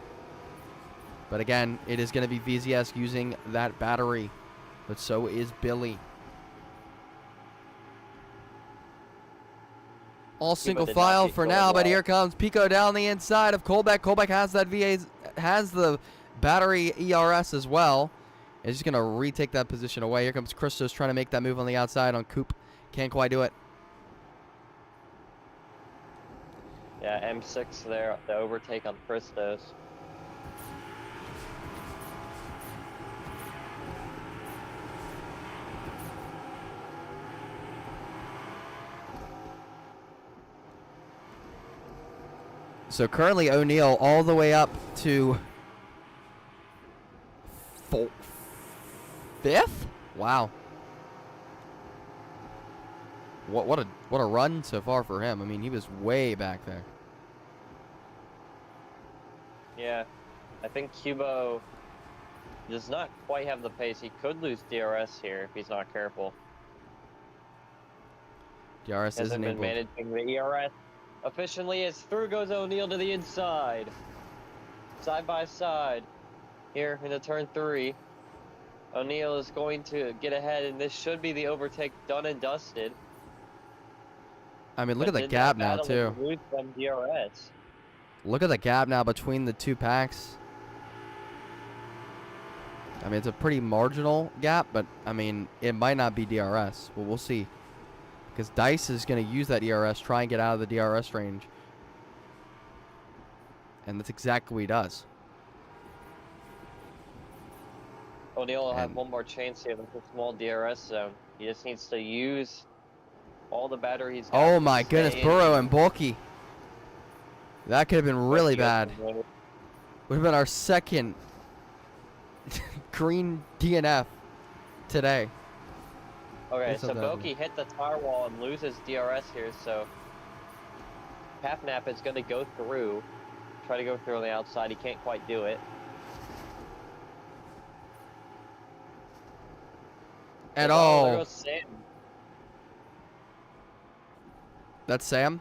[SPEAKER 1] But again, it is going to be VZS using that battery. But so is Billy. All single file for now, but here comes Pico down the inside of Colbeck. Colbeck has that has the battery ERS as well. He's just going to retake that position away. Here comes Christos trying to make that move on the outside on Coop. Can't quite do it.
[SPEAKER 3] Yeah, M6 there, the overtake on Christos.
[SPEAKER 1] So currently O'Neill all the way up to fifth? Wow. What a run so far for him. I mean, he was way back there.
[SPEAKER 3] Yeah, I think Cubo does not quite have the pace. He could lose DRS here if he's not careful.
[SPEAKER 1] DRS isn't
[SPEAKER 3] been
[SPEAKER 1] able.
[SPEAKER 3] managing the ERS efficiently as through goes O'Neill to the inside. Side by side. Here into turn 3. O'Neill is going to get ahead, and this should be the overtake done and dusted.
[SPEAKER 1] I mean, look at the gap now, too.
[SPEAKER 3] Lose some DRS.
[SPEAKER 1] Look at the gap now between the two packs. I mean, it's a pretty marginal gap, but, I mean, it might not be DRS. Well, we'll see. Because Dice is going to use that ERS, try and get out of the DRS range. And that's exactly what he does.
[SPEAKER 3] O'Neill will have one more chance here with a small DRS zone. He just needs to use all the battery he's got.
[SPEAKER 1] Oh my goodness, Burrow and Bulky. That could have been really bad. Would have been our second green DNF today.
[SPEAKER 3] Okay, so Bulky hit the tire wall and loses DRS here, so Papnap is going to go through. Try to go through on the outside. He can't quite do it.
[SPEAKER 1] At all.
[SPEAKER 3] There goes Sam.
[SPEAKER 1] That's Sam?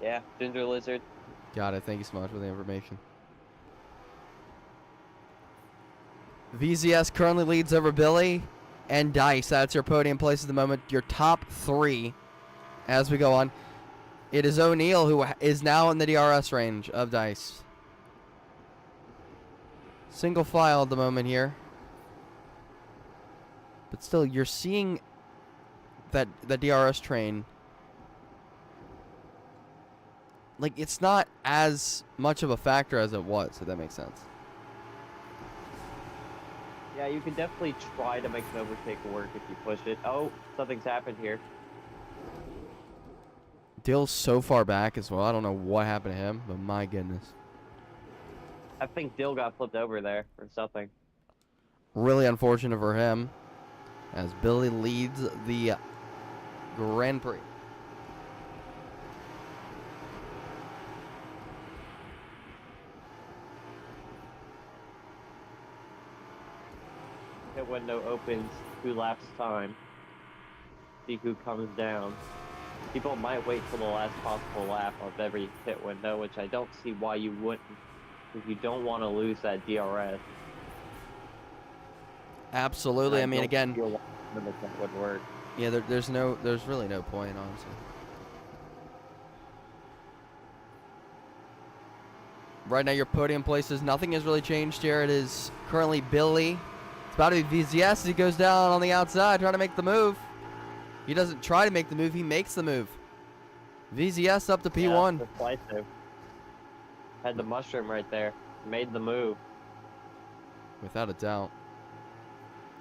[SPEAKER 3] Yeah, Ginger Lizard.
[SPEAKER 1] Got it. Thank you so much for the information. VZS currently leads over Billy and Dice. That's your podium place at the moment. Your top 3 as we go on. It is O'Neal who is now in the DRS range of Dice. Single file at the moment here. But still, you're seeing that the DRS train. Like, it's not as much of a factor as it was, if that makes sense.
[SPEAKER 3] Yeah, you can definitely try to make an overtake work if you push it. Oh, something's happened here.
[SPEAKER 1] Dill's so far back as well. I don't know what happened to him, but my goodness.
[SPEAKER 3] I think Dill got flipped over there or something.
[SPEAKER 1] Really unfortunate for him as Billy leads the Grand Prix.
[SPEAKER 3] Pit window opens 2 laps time. See who comes down. People might wait till the last possible lap of every pit window, which I don't see why you wouldn't, because you don't want to lose that DRS.
[SPEAKER 1] Absolutely. I mean, again,
[SPEAKER 3] that would work.
[SPEAKER 1] yeah, there's really no point, honestly. Right now, your podium places, nothing has really changed here. It is currently Billy. It's about to be VZS as he goes down on the outside, trying to make the move. He doesn't try to make the move, he makes the move. VZS up to P1.
[SPEAKER 3] Yeah, decisive. Had the mushroom right there. Made the move.
[SPEAKER 1] Without a doubt.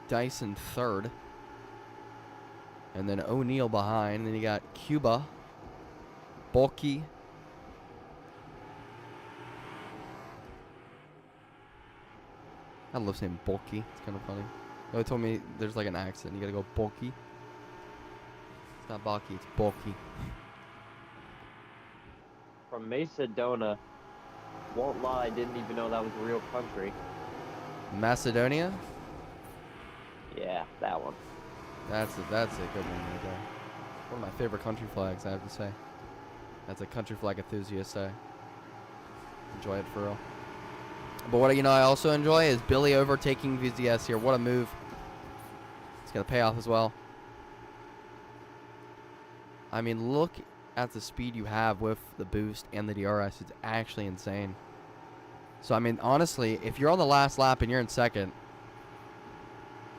[SPEAKER 1] Dyson third. And then O'Neal behind. Then you got Cuba. Bulky. I love saying bulky. It's kind of funny. They told me there's like an accent. You gotta go bulky. It's not bulky, it's bulky.
[SPEAKER 3] From Macedonia. Won't lie, didn't even know that was a real country.
[SPEAKER 1] Macedonia?
[SPEAKER 3] Yeah, that one.
[SPEAKER 1] That's a good one right there. One of my favorite country flags, I have to say. As a country flag enthusiast, I enjoy it for real. But what I also enjoy is Billy overtaking VZS here. What a move. It's going to pay off as well. I mean, look at the speed you have with the boost and the DRS. It's actually insane. So, I mean, honestly, if you're on the last lap and you're in second,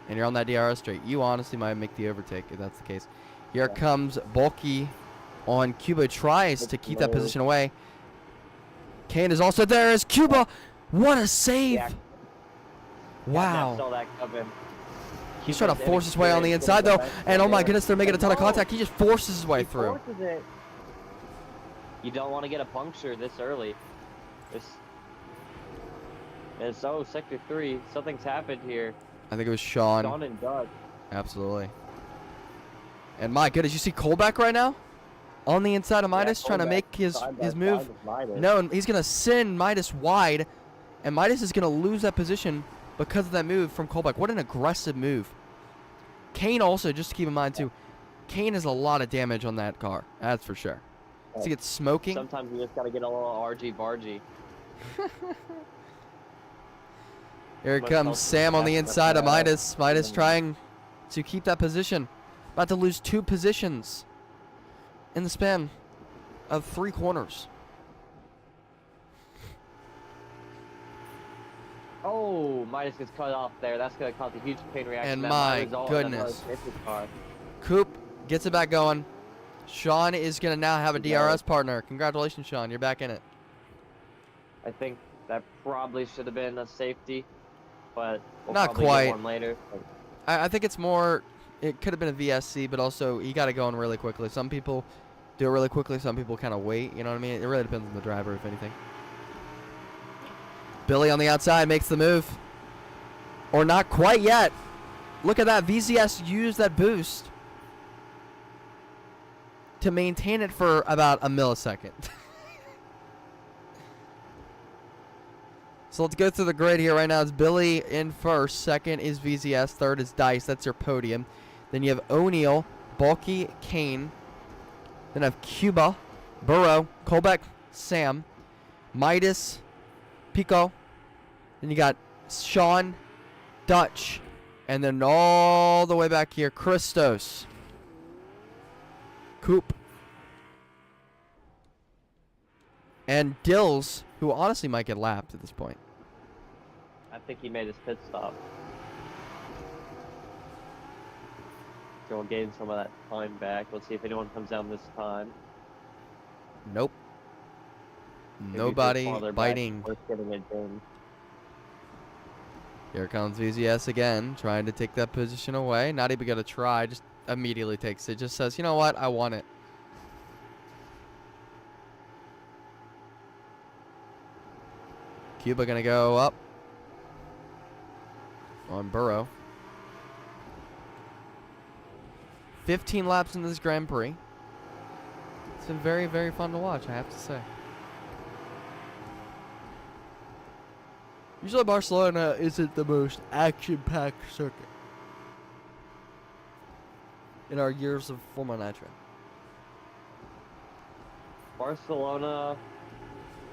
[SPEAKER 1] and you're on that DRS straight, you honestly might make the overtake if that's the case. Here comes Bulky on Cuba. Tries to keep that position away. Kane is also there as Cuba. What a save!
[SPEAKER 3] Yeah.
[SPEAKER 1] Wow.
[SPEAKER 3] Saw that coming.
[SPEAKER 1] He's trying to force his way on the inside, though. And oh my goodness, they're making a ton of contact. He just forces his way through.
[SPEAKER 3] Forces it. You don't want to get a puncture this early. And so, Sector 3, something's happened here.
[SPEAKER 1] I think it was Sean.
[SPEAKER 3] Sean and Doug.
[SPEAKER 1] Absolutely. And my goodness, you see Colbeck right now? On the inside of Midas, trying to make his move. No, and he's going to send Midas wide. And Midas is going to lose that position because of that move from Colbeck. What an aggressive move. Kane also, just to keep in mind too, Kane has a lot of damage on that car. That's for sure. See, it's smoking.
[SPEAKER 3] Sometimes you just got to get a little argy-bargy.
[SPEAKER 1] Here comes Sam on the inside of Midas. Midas trying to keep that position. About to lose 2 positions in the span of 3 corners.
[SPEAKER 3] Oh, Midas gets cut off there. That's going to cause a huge chain reaction.
[SPEAKER 1] And my goodness. Coop gets it back going. Sean is going to now have a DRS partner. Congratulations, Sean. You're back in it.
[SPEAKER 3] I think that probably should have been a safety, but we'll
[SPEAKER 1] not
[SPEAKER 3] probably
[SPEAKER 1] quite.
[SPEAKER 3] Get one later.
[SPEAKER 1] I think it's more, it could have been a VSC, but also you got to go in really quickly. Some people do it really quickly. Some people kind of wait. You know what I mean? It really depends on the driver, if anything. Billy on the outside makes the move. Or not quite yet. Look at that. VZS used that boost to maintain it for about a millisecond. So let's go through the grid here. Right now it's Billy in first. Second is VZS. Third is Dice. That's your podium. Then you have O'Neal, Bulky, Kane. Then I have Cuba, Burrow, Colbeck, Sam. Midas, Pico. Then you got Sean, Dutch, and then all the way back here, Christos, Coop, and Dills, who honestly might get lapped at this point.
[SPEAKER 3] I think he made his pit stop. So we'll gain some of that time back. Let's see if anyone comes down this time.
[SPEAKER 1] Nope.
[SPEAKER 3] Maybe
[SPEAKER 1] Nobody
[SPEAKER 3] farther back
[SPEAKER 1] biting.
[SPEAKER 3] before getting it done.
[SPEAKER 1] Here comes VZS again, trying to take that position away. Not even gonna try, just immediately takes it. Just says, you know what, I want it. Cuba gonna go up on Burrow. 15 laps in this Grand Prix. It's been very, very fun to watch, I have to say. Usually Barcelona isn't the most action-packed circuit in our years of Formula Nitro.
[SPEAKER 3] Barcelona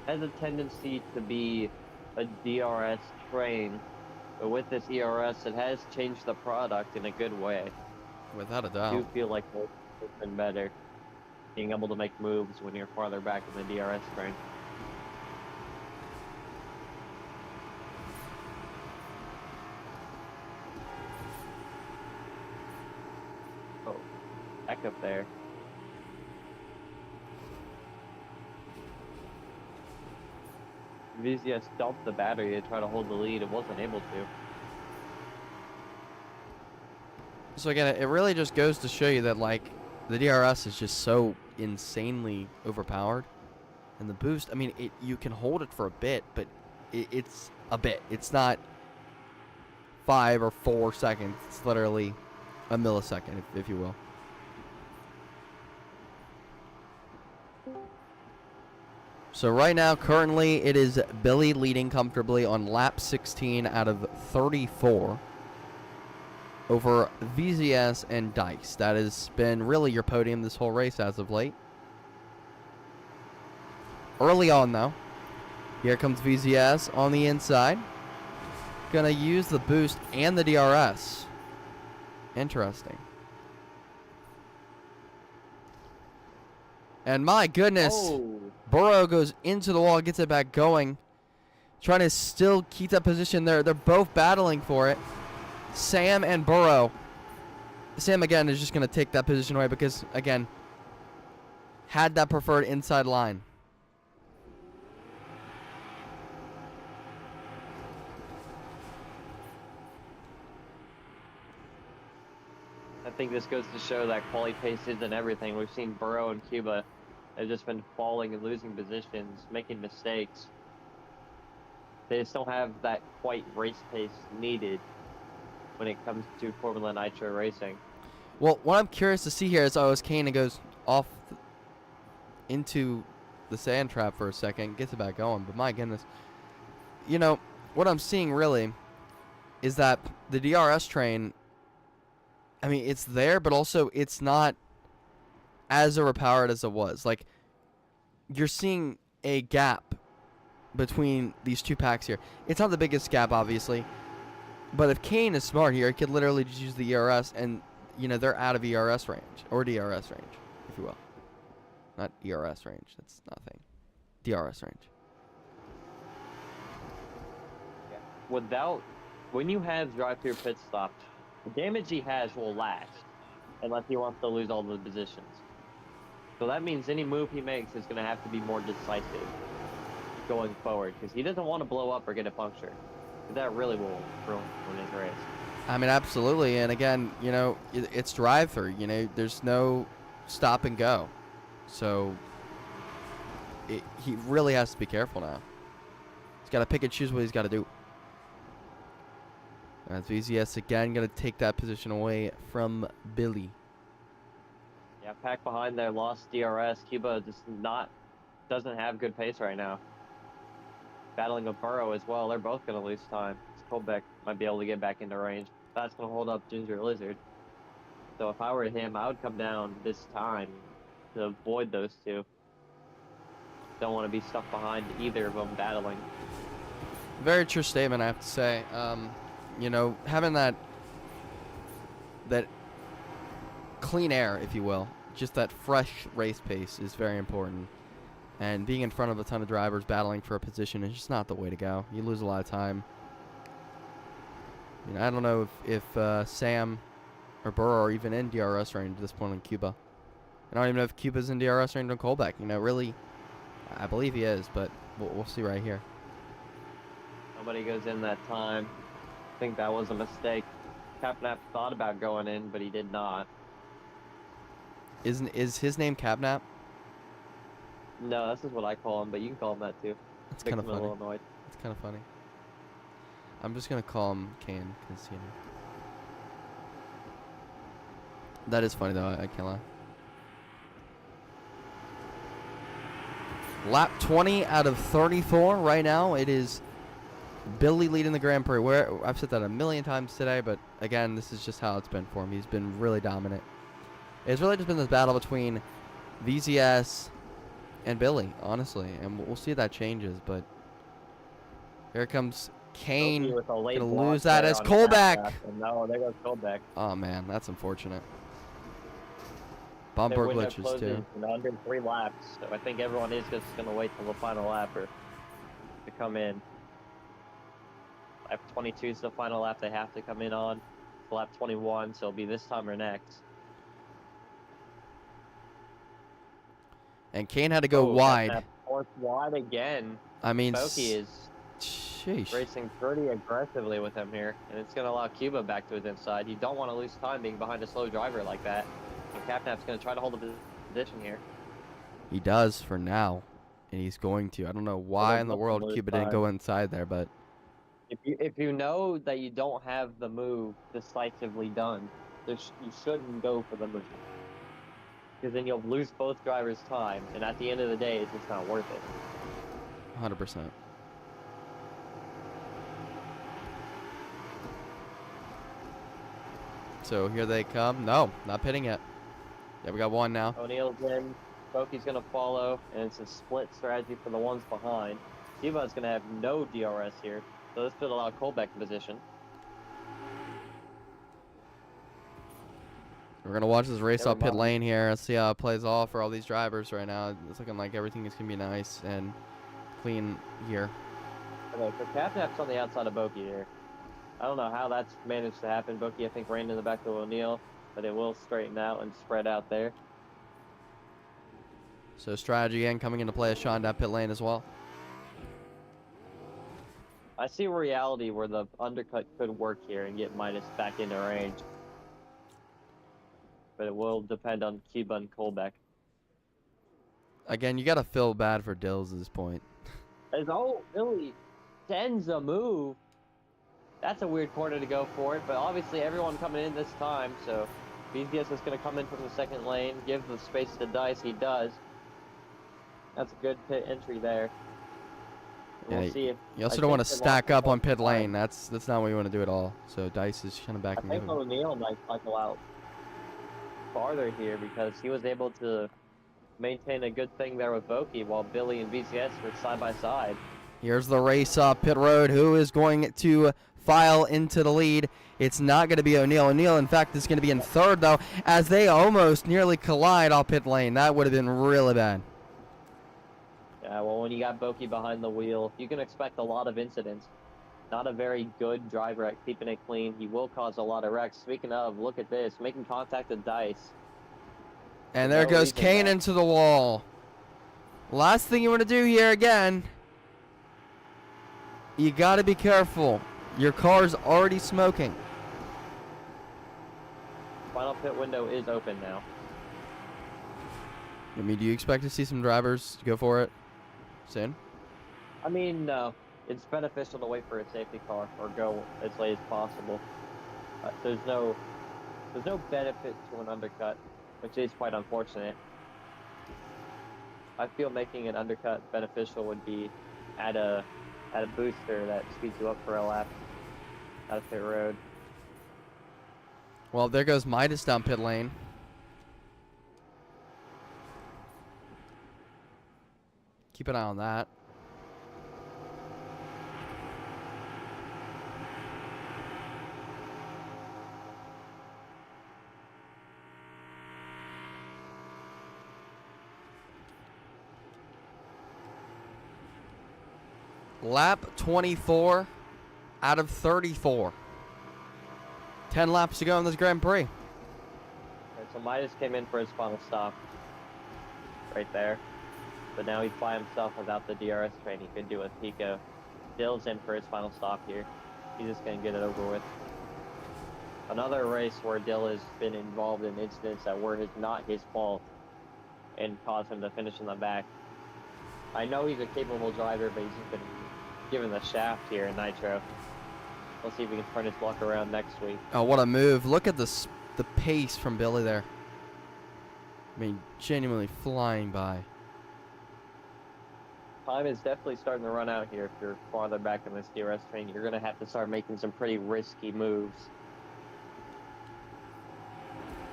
[SPEAKER 3] has a tendency to be a DRS train, but with this ERS, it has changed the product in a good way.
[SPEAKER 1] Without a
[SPEAKER 3] I
[SPEAKER 1] doubt.
[SPEAKER 3] do feel like it's been better being able to make moves when you're farther back in the DRS train. Oh, back up there. VZS dumped the battery to try to hold the lead. It wasn't able to.
[SPEAKER 1] So again, it really just goes to show you that, like, the DRS is just so insanely overpowered. And the boost, I mean, you can hold it for a bit, but it's a bit. It's not 5 or 4 seconds. It's literally a millisecond, if you will. So right now, currently, it is Billy leading comfortably on lap 16 out of 34 over VZS and Dice. That has been really your podium this whole race as of late. Early on, though, here comes VZS on the inside. Gonna use the boost and the DRS. Interesting. And my goodness,
[SPEAKER 3] Oh,
[SPEAKER 1] Burrow goes into the wall, gets it back going. Trying to still keep that position there. They're both battling for it. Sam and Burrow. Sam, again, is just going to take that position away because, again, had that preferred inside line.
[SPEAKER 3] I think this goes to show that quality pace isn't everything. We've seen Burrow and Cuba have just been falling and losing positions, making mistakes. They just don't have that quite race pace needed when it comes to Formula Nitro racing.
[SPEAKER 1] Well, what I'm curious to see here is, as Kane goes off into the sand trap for a second, gets it back going. But my goodness, you know, what I'm seeing really is that the DRS train, I mean, it's there, but also it's not as overpowered as it was. Like, you're seeing a gap between these two packs here. It's not the biggest gap, obviously, but if Kane is smart here, he could literally just use the ERS, and, you know, they're out of ERS range, or DRS range, if you will. Not ERS range, that's nothing. DRS range.
[SPEAKER 3] When you have drive-through pit stop, the damage he has will last, unless he wants to lose all the positions. So that means any move he makes is going to have to be more decisive going forward, because he doesn't want to blow up or get a puncture. That really will ruin his race.
[SPEAKER 1] I mean, absolutely, and again, you know, it's drive-through. You know, there's no stop and go. So he really has to be careful now. He's got to pick and choose what he's got to do. As VZS again going to take that position away from Billy.
[SPEAKER 3] Yeah, pack behind there, lost DRS. Cuba just doesn't have good pace right now. Battling with Burrow as well. They're both going to lose time. Colbeck might be able to get back into range. That's going to hold up Ginger Lizard. So if I were him, I would come down this time to avoid those two. don't want to be stuck behind either of them battling.
[SPEAKER 1] Very true statement, I have to say. You know, having that clean air, if you will, just that fresh race pace is very important. And being in front of a ton of drivers battling for a position is just not the way to go. You lose a lot of time. I mean, I don't know if Sam or Burrow are even in DRS range at this point in Cuba. I don't even know if Cuba's in DRS range on Colbeck. You know, really, I believe he is, but we'll see right here.
[SPEAKER 3] Nobody goes in that time. I think that was a mistake. Capnap thought about going in, but he did not.
[SPEAKER 1] Is his name Capnap?
[SPEAKER 3] No, this is what I call him, but you can call him that too.
[SPEAKER 1] It's kind of
[SPEAKER 3] Makes him a little
[SPEAKER 1] funny.
[SPEAKER 3] annoyed.
[SPEAKER 1] It's kind of funny. I'm just gonna call him Kane because you know that is funny though. I can't lie. Lap 20 out of 34 right now. It is Billy leading the Grand Prix. Where I've said that a million times today, but again, this is just how it's been for him. He's been really dominant. It's really just been this battle between VZS and Billy, honestly, and we'll see if that changes. But here comes Kane. Gonna lose that as Colbeck.
[SPEAKER 3] No, there goes Colbeck.
[SPEAKER 1] Oh man, that's unfortunate. Bumper glitches too.
[SPEAKER 3] In under 3 laps, so I think everyone is just gonna wait till the final lap to come in. Lap 22 is the final lap they have to come in on. Lap 21, so it'll be this time or next.
[SPEAKER 1] And Kane had to go wide.
[SPEAKER 3] Fourth wide again.
[SPEAKER 1] I mean,
[SPEAKER 3] Boki is racing pretty aggressively with him here, and it's going to allow Cuba back to his inside. You don't want to lose time being behind a slow driver like that. And Capnap's going to try to hold the position here.
[SPEAKER 1] He does for now, and he's going to. I don't know why in the world Cuba didn't go inside there, but
[SPEAKER 3] if you know that you don't have the move decisively done, you shouldn't go for the move. Because then you'll lose both drivers' time, and at the end of the day, it's just not worth it.
[SPEAKER 1] 100%. So here they come. No, not pitting yet. Yeah, we got one now.
[SPEAKER 3] O'Neill's in. Boki's going to follow, and it's a split strategy for the ones behind. Cuba's going to have no DRS here, so this could allow Colbeck in position.
[SPEAKER 1] We're going to watch this race off pit lane here. Let's see how it plays off for all these drivers right now. It's looking like everything is going to be nice and clean here.
[SPEAKER 3] Okay, so Capnap's on the outside of Boki here. I don't know how that's managed to happen. Boki, I think, ran in the back of O'Neill, but it will straighten out and spread out there.
[SPEAKER 1] So strategy again coming into play as Sean down pit lane as well.
[SPEAKER 3] I see a reality where the undercut could work here and get Midas back into range. But it will depend on Cuba and Colbeck.
[SPEAKER 1] Again, you got to feel bad for Dills at this point.
[SPEAKER 3] As Billy sends a move. That's a weird corner to go for it, but obviously everyone coming in this time, so BZS is going to come in from the second lane, give the space to Dice. He does. That's a good pit entry there.
[SPEAKER 1] Yeah,
[SPEAKER 3] we'll see if
[SPEAKER 1] you also don't want to stack up on pit lane. That's not what you want to do at all. So Dice is kind of backing
[SPEAKER 3] I think O'Neill might cycle out farther here because he was able to maintain a good thing there with Boki while Billy and VCS were side by side.
[SPEAKER 1] Here's the race off pit road. Who is going to file into the lead? It's not going to be O'Neill. O'Neill, in fact, is going to be in third, though, as they almost nearly collide off pit lane. That would have been really bad.
[SPEAKER 3] Yeah, well, when you got Boki behind the wheel, you can expect a lot of incidents. Not a very good driver at keeping it clean. He will cause a lot of wrecks. Speaking of, look at this. Making contact with Dice.
[SPEAKER 1] And there goes Kane into the wall. Last thing you want to do here again. You got to be careful. Your car's already smoking.
[SPEAKER 3] Final pit window is open now.
[SPEAKER 1] I mean, do you expect to see some drivers go for it soon?
[SPEAKER 3] I mean, no. It's beneficial to wait for a safety car or go as late as possible. There's no benefit to an undercut, which is quite unfortunate. I feel making an undercut beneficial would be at a booster that speeds you up for a lap out of pit road.
[SPEAKER 1] Well, there goes Midas down pit lane. Keep an eye on that. Lap 24 out of 34. 10 laps to go in this Grand Prix.
[SPEAKER 3] And so Midas came in for his final stop. Right there. But now he's by himself without the DRS train. He could do with Pico. Dill's in for his final stop here. He's just going to get it over with. Another race where Dill has been involved in incidents that were not his fault and caused him to finish in the back. I know he's a capable driver, but he's just been given the shaft here in Nitro. We'll see if we can turn his luck around next week.
[SPEAKER 1] Oh, what a move. Look at the pace from Billy there. I mean, genuinely flying by.
[SPEAKER 3] Time is definitely starting to run out here. If you're farther back in this DRS train, you're going to have to start making some pretty risky moves.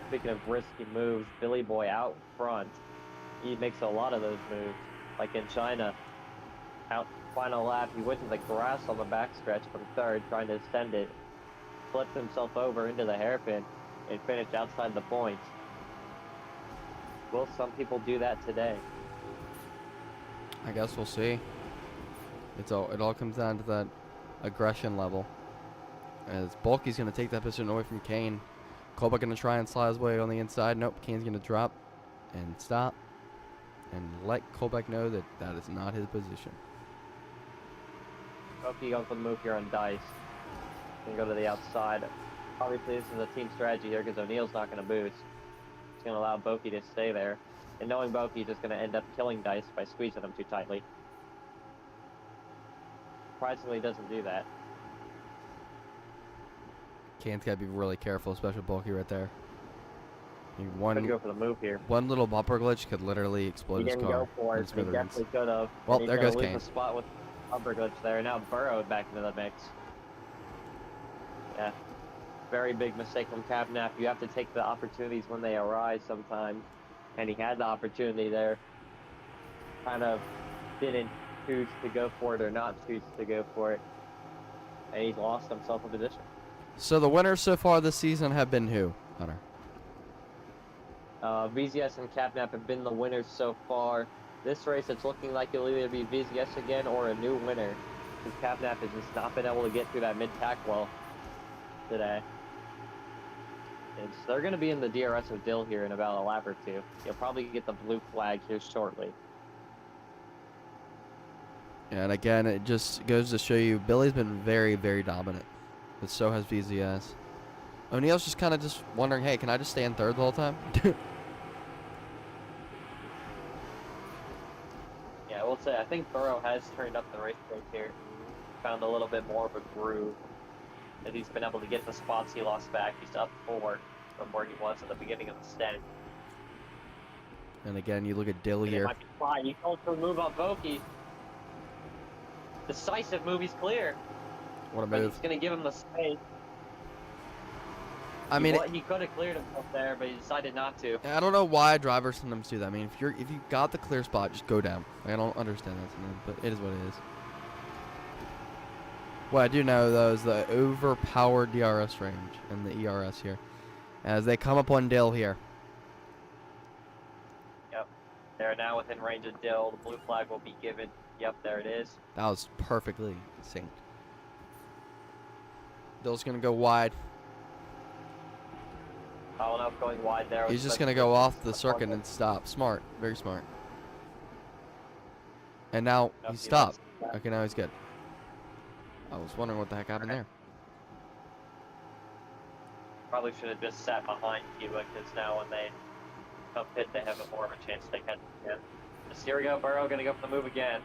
[SPEAKER 3] Speaking of risky moves, Billy Boy out front, he makes a lot of those moves. Like in China, out final lap, he went to the grass on the backstretch from third, trying to ascend it, flipped himself over into the hairpin, and finished outside the points. Will some people do that today?
[SPEAKER 1] I guess we'll see. It all comes down to that aggression level. As Bulky's going to take that position away from Kane. Kolbeck going to try and slide his way on the inside. Nope, Kane's going to drop and stop and let Kolbeck know that that is not his position.
[SPEAKER 3] Boki goes for the move here on Dice. Can go to the outside. Obviously, this is a team strategy here because O'Neill's not going to boost. It's going to allow Boki to stay there. And knowing Boki, he's just going to end up killing Dice by squeezing him too tightly. Surprisingly, he doesn't do that.
[SPEAKER 1] Kane's got to be really careful, especially Bulky right there. I mean,
[SPEAKER 3] Could go for the move here.
[SPEAKER 1] one little bumper glitch could literally explode his car.
[SPEAKER 3] He didn't go for it. He definitely could have.
[SPEAKER 1] Well, there goes Kane.
[SPEAKER 3] The spot with bumper glitch there. Now burrowed back into the mix. Yeah. Very big mistake from Capnap. You have to take the opportunities when they arise sometimes. And he had the opportunity there. Kind of didn't choose to go for it or not choose to go for it. And he's lost himself a position.
[SPEAKER 1] So the winners so far this season have been who, Hunter?
[SPEAKER 3] VZS and Capnap have been the winners so far. This race, it's looking like it'll either be VZS again or a new winner. Because Capnap has just not been able to get through that mid-tack well today. And so they're going to be in the DRS with Dill here in about a lap or two. You'll probably get the blue flag here shortly.
[SPEAKER 1] And again, it just goes to show you Billy's been very, very dominant. But so has VZS. O'Neill's just kind of just wondering, hey, can I just stay in third the whole time?
[SPEAKER 3] Yeah, I will say, I think Burrow has turned up the race pace here. Found a little bit more of a groove. And he's been able to get the spots he lost back. He's up 4 from where he was at the beginning of the stint.
[SPEAKER 1] And again, you look at Dill here.
[SPEAKER 3] Might be fine. He told to move on Boki. Decisive move, he's clear.
[SPEAKER 1] What a
[SPEAKER 3] But
[SPEAKER 1] move.
[SPEAKER 3] he's going to give him the space.
[SPEAKER 1] I mean,
[SPEAKER 3] He could have cleared himself there, but he decided not to.
[SPEAKER 1] I don't know why drivers sometimes do that. I mean, if you got the clear spot, just go down. Like, I don't understand that sometimes, but it is what it is. What I do know, though, is the overpowered DRS range and the ERS here. As they come up on Dill here.
[SPEAKER 3] Yep. They're now within range of Dill. The blue flag will be given. Yep, there it is.
[SPEAKER 1] That was perfectly synced. Dill's going to go wide.
[SPEAKER 3] I don't know if going wide there.
[SPEAKER 1] He's just going to go off the circuit and stop. Smart. Very smart. And now he stopped. Okay, now he's good. I was wondering what the heck happened there.
[SPEAKER 3] Probably should have just sat behind Cuba, because now when they come pit, they have more of a chance to catch again. So here we go, Burrow going to go for the move again.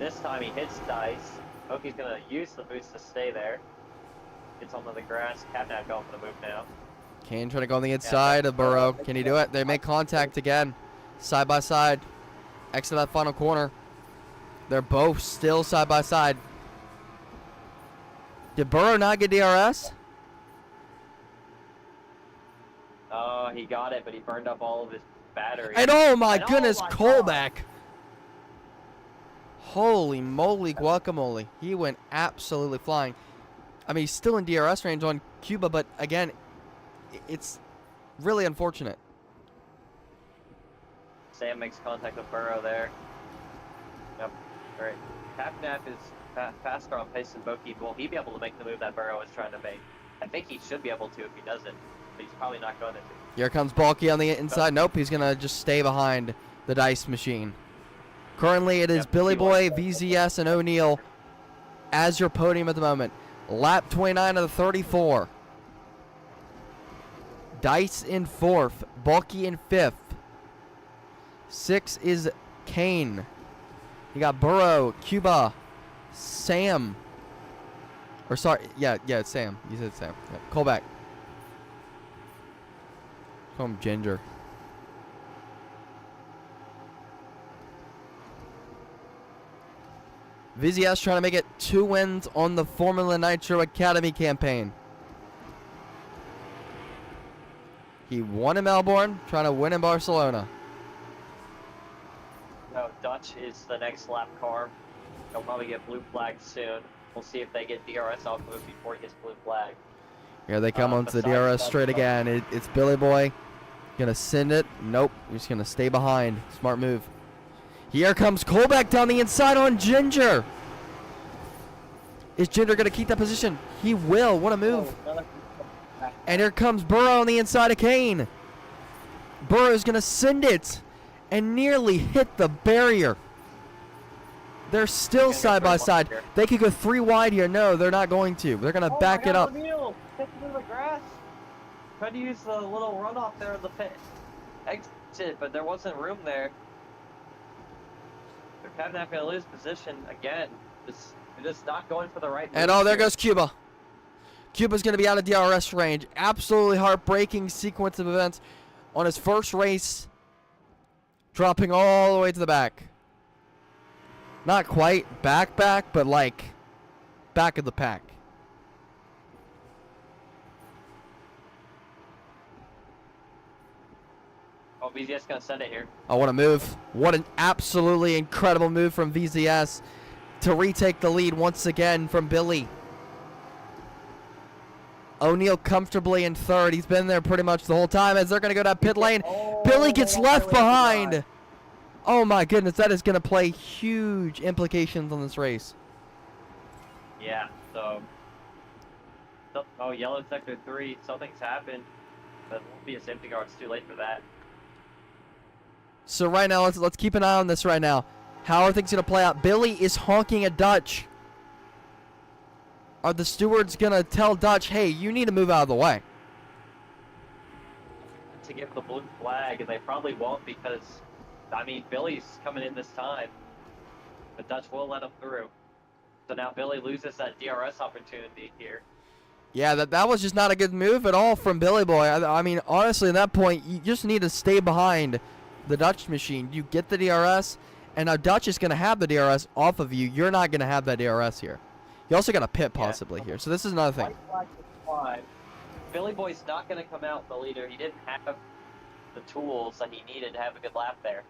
[SPEAKER 3] This time he hits Dice. Oki's going to use the boost to stay there. Gets onto the grass. Catnap going for the move now.
[SPEAKER 1] Kane trying to go on the inside of Burrow. Can he do it? They make contact again. Side by side. Exit that final corner. They're both still side by side. Did Burrow not get DRS?
[SPEAKER 3] Oh, he got it, but he burned up all of his battery.
[SPEAKER 1] And oh my goodness, Kolbeck. Holy moly guacamole. He went absolutely flying. I mean, he's still in DRS range on Cuba, but again, it's really unfortunate.
[SPEAKER 3] Sam makes contact with Burrow there. Yep. Alright. Capnap is faster on pace than Boki. Will he be able to make the move that Burrow is trying to make? I think he should be able to if he doesn't, but he's probably not going to.
[SPEAKER 1] Here comes Balky on the inside. Nope, he's going to just stay behind the dice machine. Currently, it is Billy Boy, VZS, and O'Neal as your podium at the moment. Lap 29 of the 34. Dice in 4th. Balky in 5th. 6 is Kane. You got Burrow, Cuba, Sam. Or sorry, yeah, it's Sam. You said Sam. Yeah. Call back. Call him Ginger. VZS trying to make it 2 wins on the Formula Nitro Academy campaign. He won in Melbourne, trying to win in Barcelona.
[SPEAKER 3] No, Dutch is the next lap car. They'll probably get blue flagged soon. We'll see if they get DRS off of it before he gets blue flag.
[SPEAKER 1] Here they come onto the DRS straight again. It's Billy Boy. Gonna send it. Nope. He's gonna stay behind. Smart move. Here comes Colbeck down the inside on Ginger. Is Ginger gonna keep that position? He will. What a move. And here comes Burrow on the inside of Kane. Burrow's gonna send it and nearly hit the barrier. They're still side by side. They could go 3 wide here. No, they're not going to. They're gonna back it up.
[SPEAKER 3] O'Neal, get into the grass. Tried to use the little runoff there in the pit exit, but there wasn't room there. They're kind of not going to lose position again. They're just not going for the right move.
[SPEAKER 1] And oh, there goes Cuba. Cuba's going to be out of DRS range. Absolutely heartbreaking sequence of events on his first race. Dropping all the way to the back. Not quite back, but like back of the pack.
[SPEAKER 3] Oh, VZS going to send it here.
[SPEAKER 1] Oh, what a move. What an absolutely incredible move from VZS to retake the lead once again from Billy. O'Neal comfortably in 3rd. He's been there pretty much the whole time as they're going to go down pit lane. Billy gets left behind. Oh my goodness, that is going to play huge implications on this race.
[SPEAKER 3] Yeah, so... Oh, yellow sector 3. Something's happened. But it won't be a safety car. It's too late for that.
[SPEAKER 1] So right now, let's keep an eye on this right now. How are things going to play out? Billy is honking at Dutch. Are the stewards going to tell Dutch, hey, you need to move out of the way?
[SPEAKER 3] To give the blue flag, and they probably won't because, I mean, Billy's coming in this time. But Dutch will let him through. So now Billy loses that DRS opportunity here.
[SPEAKER 1] Yeah, that was just not a good move at all from Billy Boy. I mean, honestly, at that point, you just need to stay behind the Dutch machine. You get the DRS, and now Dutch is going to have the DRS off of you. You're not going to have that DRS here. You also got a pit possibly here, so this is another thing.
[SPEAKER 3] White flag is 5. Billy Boy's not going to come out the leader. He didn't have the tools that he needed to have a good lap there.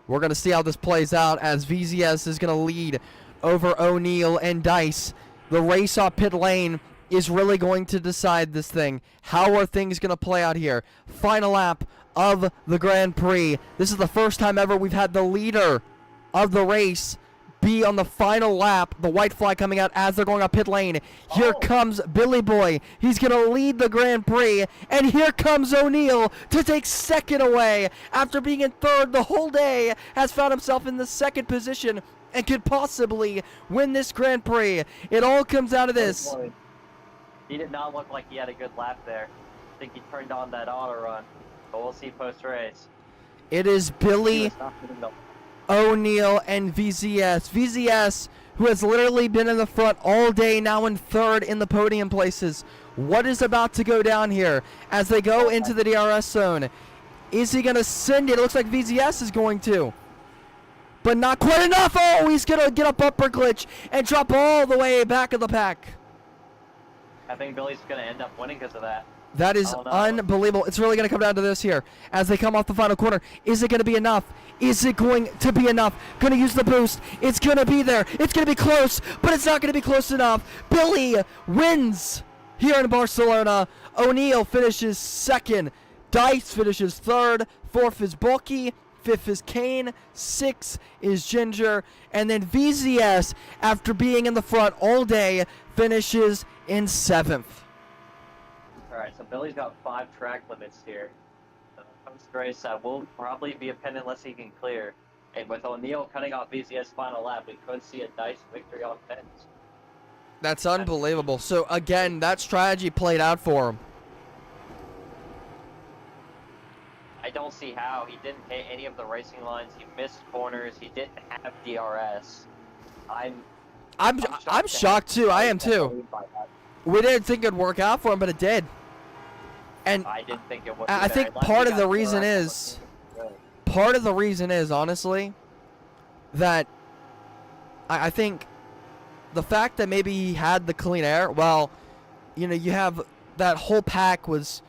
[SPEAKER 1] We're going to see how this plays out as VZS is going to lead over O'Neal and Dice. The race off pit lane is really going to decide this thing. How are things going to play out here? Final lap of the Grand Prix. This is the first time ever we've had the leader of the race be on the final lap. The white flag coming out as they're going up pit lane. Here comes Billy Boy. He's going to lead the Grand Prix. And here comes O'Neal to take 2nd away after being in 3rd the whole day. Has found himself in the 2nd position and could possibly win this Grand Prix. It all comes out of this.
[SPEAKER 3] He did not look like he had a good lap there. I think he turned on that auto run. But we'll see post-race.
[SPEAKER 1] It is Billy, O'Neal, and VZS. VZS, who has literally been in the front all day, now in 3rd in the podium places. What is about to go down here as they go into the DRS zone? Is he going to send it? It looks like VZS is going to. But not quite enough. Oh, he's going to get a bumper glitch and drop all the way back of the pack.
[SPEAKER 3] I think Billy's going to end up winning because of that.
[SPEAKER 1] That is
[SPEAKER 3] I don't know.
[SPEAKER 1] unbelievable. It's really going to come down to this here. As they come off the final corner, is it going to be enough? Is it going to be enough? Going to use the boost. It's going to be there. It's going to be close, but it's not going to be close enough. Billy wins here in Barcelona. O'Neal finishes second. Dice finishes third. Fourth is Bulky. Fifth is Kane. Sixth is Ginger. And then VZS, after being in the front all day, finishes in seventh.
[SPEAKER 3] Alright, so Billy's got 5 track limits here. Comes to race that will probably be a pin unless he can clear. And with O'Neal cutting off VZS final lap, we could see a Dice victory on pins.
[SPEAKER 1] That's unbelievable. So, again, that strategy played out for him.
[SPEAKER 3] I don't see how. He didn't hit any of the racing lines. He missed corners. He didn't have DRS. I'm
[SPEAKER 1] shocked too. I am too. We didn't think it'd work out for him, but it did. And
[SPEAKER 3] I didn't think it would.
[SPEAKER 1] I think part of the reason is, honestly, that I think the fact that maybe he had the clean air. Well, you know, you have that whole pack was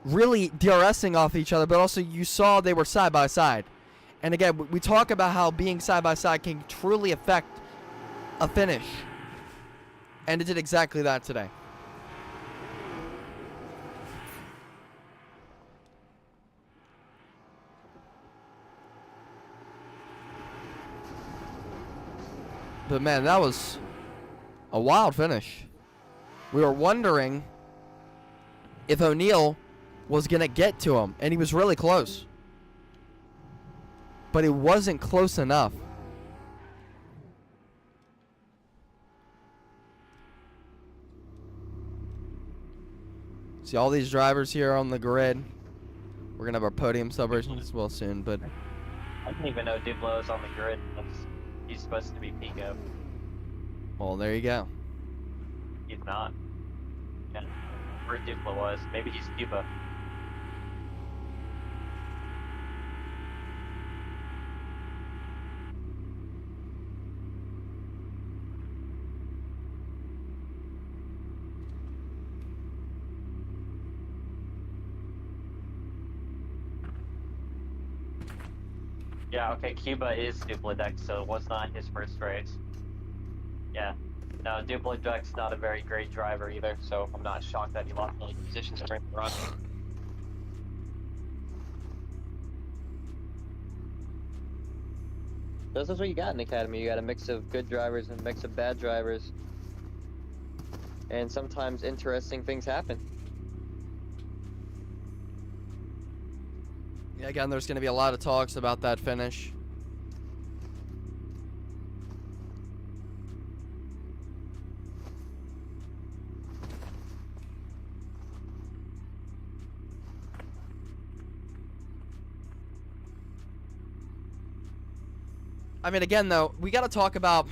[SPEAKER 1] really DRSing off each other, but also you saw they were side by side. And again, we talk about how being side by side can truly affect a finish. And it did exactly that today. But man, that was a wild finish. We were wondering if O'Neal was going to get to him, and he was really close. But it wasn't close enough. See all these drivers here on the grid. We're going to have our podium celebrations as well soon, but
[SPEAKER 3] I didn't even know Duplo is on the grid. He's supposed to be Pico.
[SPEAKER 1] well, there you go.
[SPEAKER 3] He's not. Yeah, where Duplo was. Maybe he's Cuba. Yeah, okay, Cuba is Dupledex, so it was not his first race. Yeah. No, Dupledex's not a very great driver either, so I'm not shocked that he lost any positions during the run. This is what you got in Academy. You got a mix of good drivers and a mix of bad drivers. And sometimes interesting things happen.
[SPEAKER 1] Yeah, again, there's going to be a lot of talks about that finish. I mean, again, though, we got to talk about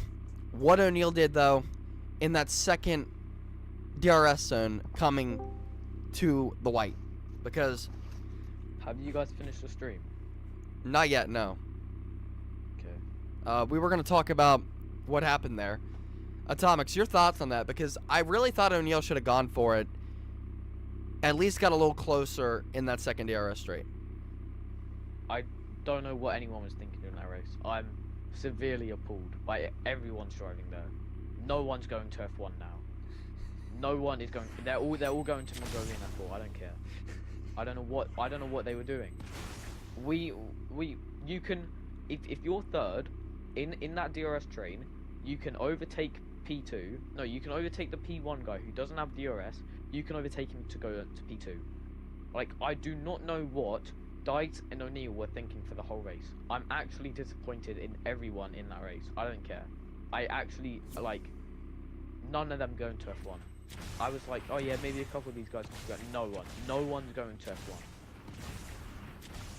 [SPEAKER 1] what O'Neal did, though, in that second DRS zone coming to the white. Because
[SPEAKER 4] have you guys finished the stream?
[SPEAKER 1] not yet, no.
[SPEAKER 4] Okay.
[SPEAKER 1] We were going to talk about what happened there. Atomics, your thoughts on that? Because I really thought O'Neal should have gone for it. At least got a little closer in that second DRS straight.
[SPEAKER 4] I don't know what anyone was thinking in that race. I'm severely appalled by everyone's driving there. No one's going to F1 now. No one is going. They're all going to Mongolian F4. I don't care. I don't know what they were doing. You can, if you're third in that DRS train, you can overtake P2. No, you can overtake the P1 guy who doesn't have DRS. You can overtake him to go to P2. Like, I do not know what Dice and O'Neal were thinking for the whole race. I'm actually disappointed in everyone in that race. I don't care. I actually, like, none of them going to F1. I was like, oh yeah, maybe a couple of these guys can go. No one's going to F1.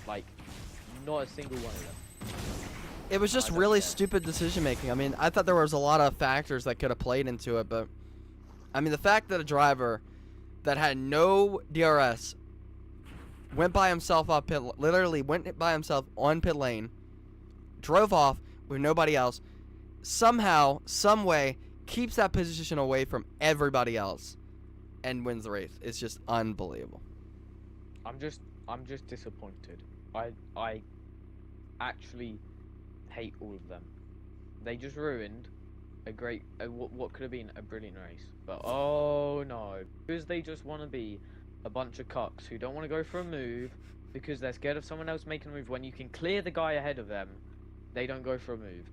[SPEAKER 4] Like, not a single one of them.
[SPEAKER 1] It was just really stupid decision making. I mean, I thought there was a lot of factors that could have played into it, but I mean, the fact that a driver that had no DRS went by himself up pit, literally went by himself on pit lane, drove off with nobody else, somehow, some way, keeps that position away from everybody else. and wins the race. It's just unbelievable.
[SPEAKER 4] I'm just disappointed. I actually hate all of them. They just ruined what could have been a brilliant race. But oh no, because they just want to be a bunch of cucks who don't want to go for a move because they're scared of someone else making a move when you can clear the guy ahead of them. They don't go for a move.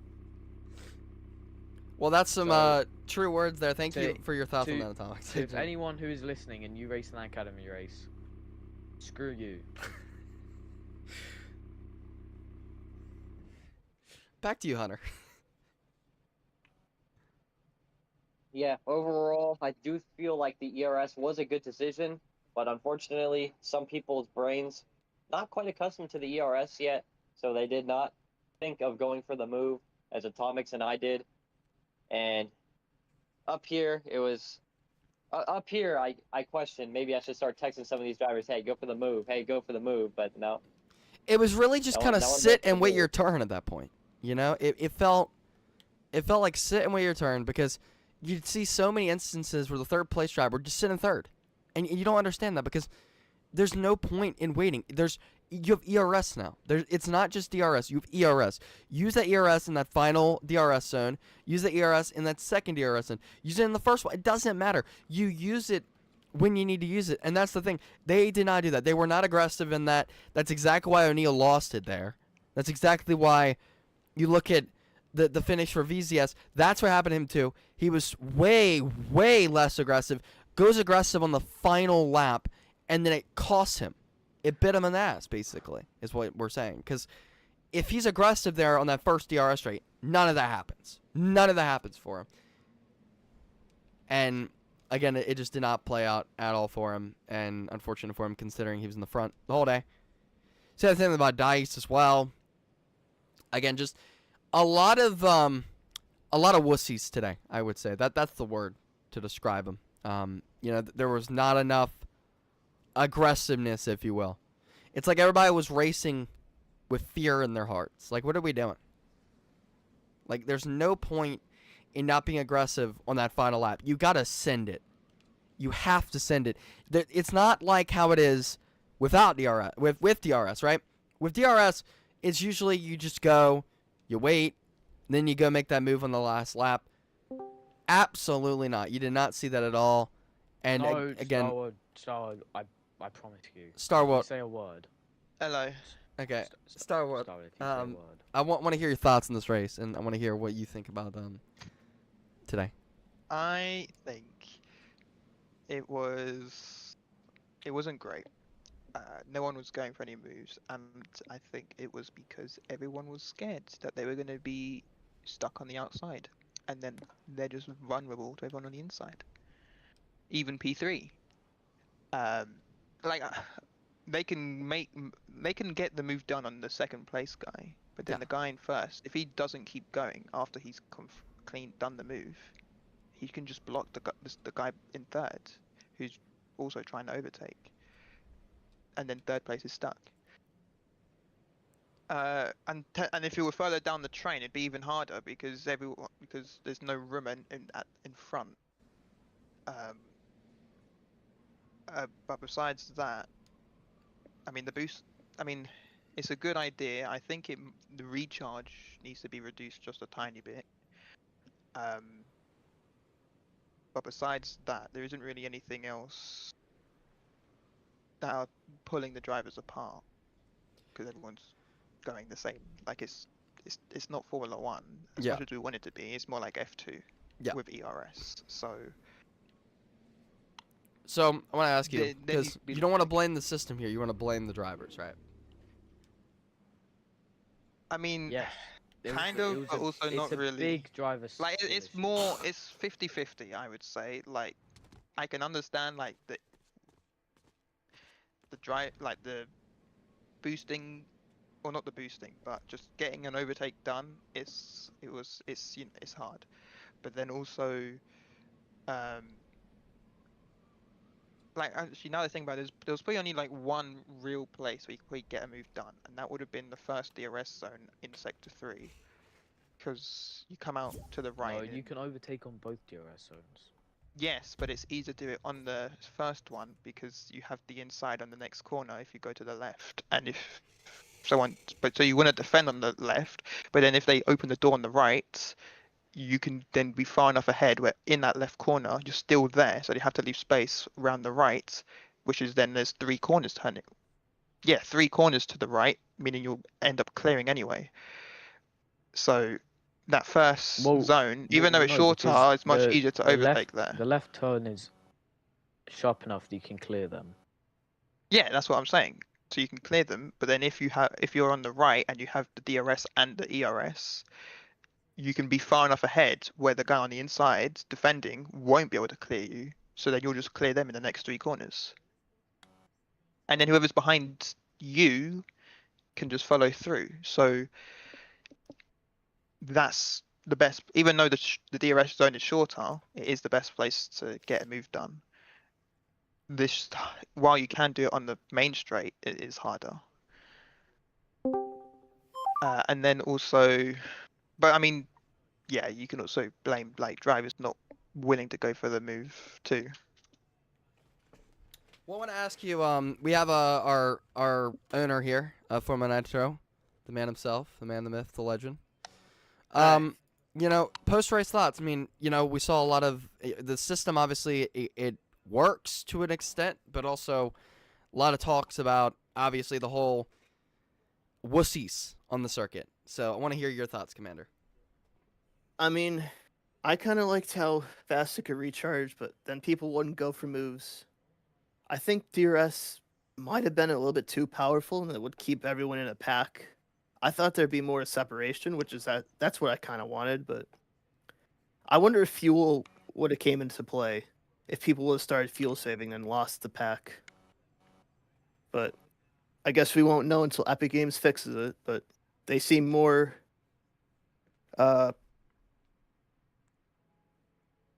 [SPEAKER 1] Well, that's some
[SPEAKER 4] So,
[SPEAKER 1] true words there. Thank you
[SPEAKER 4] to-
[SPEAKER 1] for your thoughts on
[SPEAKER 4] to-
[SPEAKER 1] that, Atomics.
[SPEAKER 4] If anyone who is listening and you race in that academy race, screw you.
[SPEAKER 1] Back to you, Hunter.
[SPEAKER 3] Yeah, overall, I do feel like the ERS was a good decision, but unfortunately, some people's brains not quite accustomed to the ERS yet, so they did not think of going for the move as Atomics and I did. And up here, it was up here. I questioned maybe I should start texting some of these drivers, "Hey, go for the move. Hey, go for the move." But no,
[SPEAKER 1] It was really just kind of
[SPEAKER 3] no one
[SPEAKER 1] sit
[SPEAKER 3] went for the
[SPEAKER 1] and wait
[SPEAKER 3] move.
[SPEAKER 1] your turn at that point. You know, it felt like sit and wait your turn because you'd see so many instances where the third place driver would just sit in third, and you don't understand that because there's no point in waiting. You have ERS now. It's not just DRS. You have ERS. Use that ERS in that final DRS zone. Use that ERS in that second DRS zone. Use it in the first one. It doesn't matter. You use it when you need to use it, and that's the thing. They did not do that. They were not aggressive in that. That's exactly why O'Neal lost it there. That's exactly why you look at the finish for VZS. That's what happened to him too. He was way less aggressive. Goes aggressive on the final lap, and then it costs him. It bit him in the ass, basically, is what we're saying. Because if he's aggressive there on that first DRS straight, none of that happens. None of that happens for him. And again, it just did not play out at all for him, and unfortunate for him considering he was in the front the whole day. Same thing about Dice as well. Again, just a lot of wussies today. I would say that's the word to describe them. There was not enough aggressiveness, if you will. It's like everybody was racing with fear in their hearts. Like, what are we doing? Like, there's no point in not being aggressive on that final lap. You gotta send it. You have to send it. It's not like how it is without DRS. With DRS, right? With DRS, it's usually you just go, you wait, then you go make that move on the last lap. Absolutely not. You did not see that at all. And
[SPEAKER 4] No,
[SPEAKER 1] again,
[SPEAKER 4] Starwood, I promise you.
[SPEAKER 1] Starwood.
[SPEAKER 4] Say a word.
[SPEAKER 5] Hello.
[SPEAKER 1] Okay,
[SPEAKER 4] Starwood,
[SPEAKER 1] Starwood.
[SPEAKER 4] if you say a word.
[SPEAKER 1] I want to hear your thoughts on this race, and I want to hear what you think about today.
[SPEAKER 5] I think it wasn't great. No one was going for any moves, and I think it was because everyone was scared that they were going to be stuck on the outside, and then they're just vulnerable to everyone on the inside. Even P3. Like they can get the move done on the second place guy, but then
[SPEAKER 1] Yeah.
[SPEAKER 5] the guy in first, if he doesn't keep going after he's done the move, he can just block the guy in third, who's also trying to overtake, and then third place is stuck. And if you were further down the train, it'd be even harder because there's no room in front. But besides that, I mean the boost. I mean, it's a good idea. I think the recharge needs to be reduced just a tiny bit. But besides that, there isn't really anything else that are pulling the drivers apart because everyone's going the same. Like it's not Formula One as
[SPEAKER 1] Yeah.
[SPEAKER 5] much as we want it to be. It's more like F2
[SPEAKER 1] Yeah.
[SPEAKER 5] with ERS. So
[SPEAKER 1] So I want to ask you
[SPEAKER 5] There needs
[SPEAKER 1] because
[SPEAKER 5] to be
[SPEAKER 1] you don't want to
[SPEAKER 5] like-
[SPEAKER 1] blame the system here. You want to blame the drivers, right?
[SPEAKER 5] I mean,
[SPEAKER 4] Yes.
[SPEAKER 5] kind of, but also not
[SPEAKER 4] It's a
[SPEAKER 5] really.
[SPEAKER 4] big driver.
[SPEAKER 5] Like it's
[SPEAKER 4] issue.
[SPEAKER 5] more, it's 50-50, I would say. Like I can understand like the boosting, or not the boosting, but just getting an overtake done. It's hard, but then also like actually now the thing about it is there was probably only like one real place where you could get a move done, and that would have been the first DRS zone in sector 3, because you come out to the right.
[SPEAKER 4] No, you can overtake on both DRS zones.
[SPEAKER 5] Yes, but it's easier to do it on the first one because you have the inside on the next corner if you go to the left. And if someone, but so you want to defend on the left, but then if they open the door on the right, you can then be far enough ahead where in that left corner you're still there. So you have to leave space around the right, which is then there's 3 corners turning. Yeah, 3 corners to the right, meaning you'll end up clearing anyway. So that first
[SPEAKER 4] Well,
[SPEAKER 5] zone, even though it's
[SPEAKER 4] no, because
[SPEAKER 5] shorter, it's much easier to overtake there.
[SPEAKER 4] the left turn is sharp enough that you can clear them.
[SPEAKER 5] Yeah, that's what I'm saying. So you can clear them, but then if you're on the right and you have the DRS and the ERS, you can be far enough ahead where the guy on the inside defending won't be able to clear you. So then you'll just clear them in the next 3 corners. And then whoever's behind you can just follow through. So that's the best. Even though the DRS zone is shorter, it is the best place to get a move done. This, while you can do it on the main straight, it is harder. And then also, but I mean, yeah, you can also blame like drivers not willing to go for the move too.
[SPEAKER 1] Well, I want to ask you. We have our owner here, Fortnite Nitro, the man himself, the man, the myth, the legend. You know, post race thoughts. I mean, you know, we saw a lot of the system. Obviously, it works to an extent, but also a lot of talks about obviously the whole wussies on the circuit. So I want to hear your thoughts, Commander.
[SPEAKER 6] I mean, I kind of liked how fast it could recharge, but then people wouldn't go for moves. I think DRS might have been a little bit too powerful, and it would keep everyone in a pack. I thought there'd be more separation, which is that's what I kind of wanted, but I wonder if fuel would have came into play if people would have started fuel saving and lost the pack. But I guess we won't know until Epic Games fixes it, but they seem more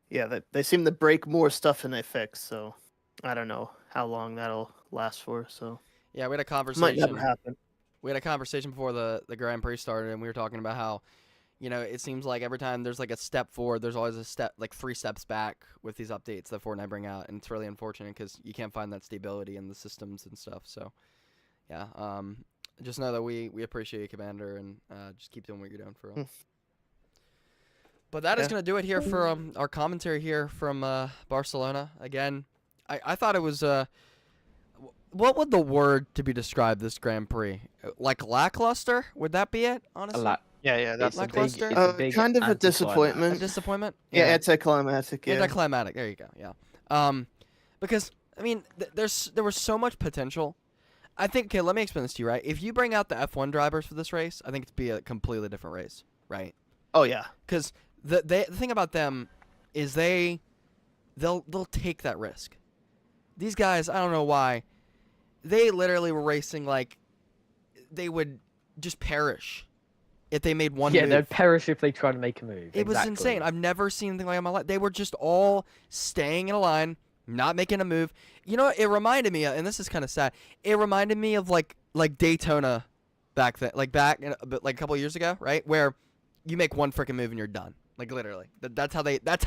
[SPEAKER 6] yeah, they seem to break more stuff than they fix, so I don't know how long that'll last for, so
[SPEAKER 1] Yeah, we had a
[SPEAKER 6] it
[SPEAKER 1] conversation.
[SPEAKER 6] might never happen.
[SPEAKER 1] We had a conversation before the Grand Prix started, and we were talking about how, you know, it seems like every time there's like a step forward, there's always a step, like 3 steps back with these updates that Fortnite bring out, and it's really unfortunate because you can't find that stability in the systems and stuff. So, yeah, just know that we appreciate you, Commander, and just keep doing what you're doing for us. But that is going to do it here for our commentary here from Barcelona. Again, I thought it was what would the word to be described this Grand Prix? Like lackluster? Would that be it? Honestly,
[SPEAKER 5] Yeah, that's
[SPEAKER 4] It's a big,
[SPEAKER 1] lackluster?
[SPEAKER 4] it's a big
[SPEAKER 6] Kind of a
[SPEAKER 4] anticlimax.
[SPEAKER 1] a
[SPEAKER 6] disappointment.
[SPEAKER 1] disappointment.
[SPEAKER 6] Yeah, anticlimactic. Yeah.
[SPEAKER 1] Anticlimactic. There you go. Yeah. Because I mean, there was so much potential. I think. Okay, let me explain this to you. Right, if you bring out the F1 drivers for this race, I think it'd be a completely different race. Right.
[SPEAKER 6] Oh yeah.
[SPEAKER 1] Because the thing about them is they'll take that risk. These guys, I don't know why, they literally were racing like they would just perish if they made one
[SPEAKER 4] Yeah,
[SPEAKER 1] move.
[SPEAKER 4] they'd perish if they try to make a move.
[SPEAKER 1] It was
[SPEAKER 4] Exactly.
[SPEAKER 1] insane. I've never seen anything like that in my life. They were just all staying in a line, not making a move. You know, it reminded me, and this is kind of sad. It reminded me of like Daytona back then, like back like a couple years ago, right? Where you make one freaking move and you're done. Like literally, that's how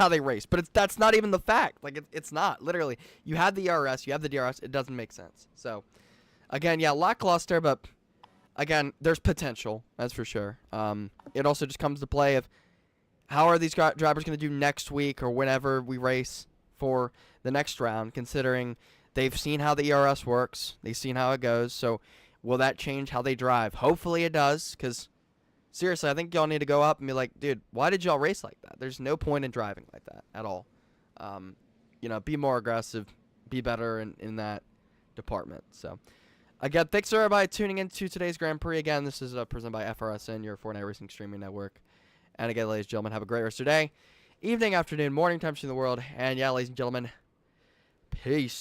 [SPEAKER 1] they race. But that's not even the fact. Like it's not literally. You had the ERS, you have the DRS. It doesn't make sense. So, again, yeah, lackluster, but again, there's potential. That's for sure. It also just comes to play of how are these drivers going to do next week or whenever we race for the next round, considering they've seen how the ERS works, they've seen how it goes. So, will that change how they drive? Hopefully, it does, because. Seriously, I think y'all need to go up and be like, dude, why did y'all race like that? There's no point in driving like that at all. You know, be more aggressive, be better in that department. So, again, thanks for everybody tuning into today's Grand Prix. Again, this is presented by FRSN, your Fortnite Racing Streaming Network. And again, ladies and gentlemen, have a great rest of your day, evening, afternoon, morning time in the world. And yeah, ladies and gentlemen, peace.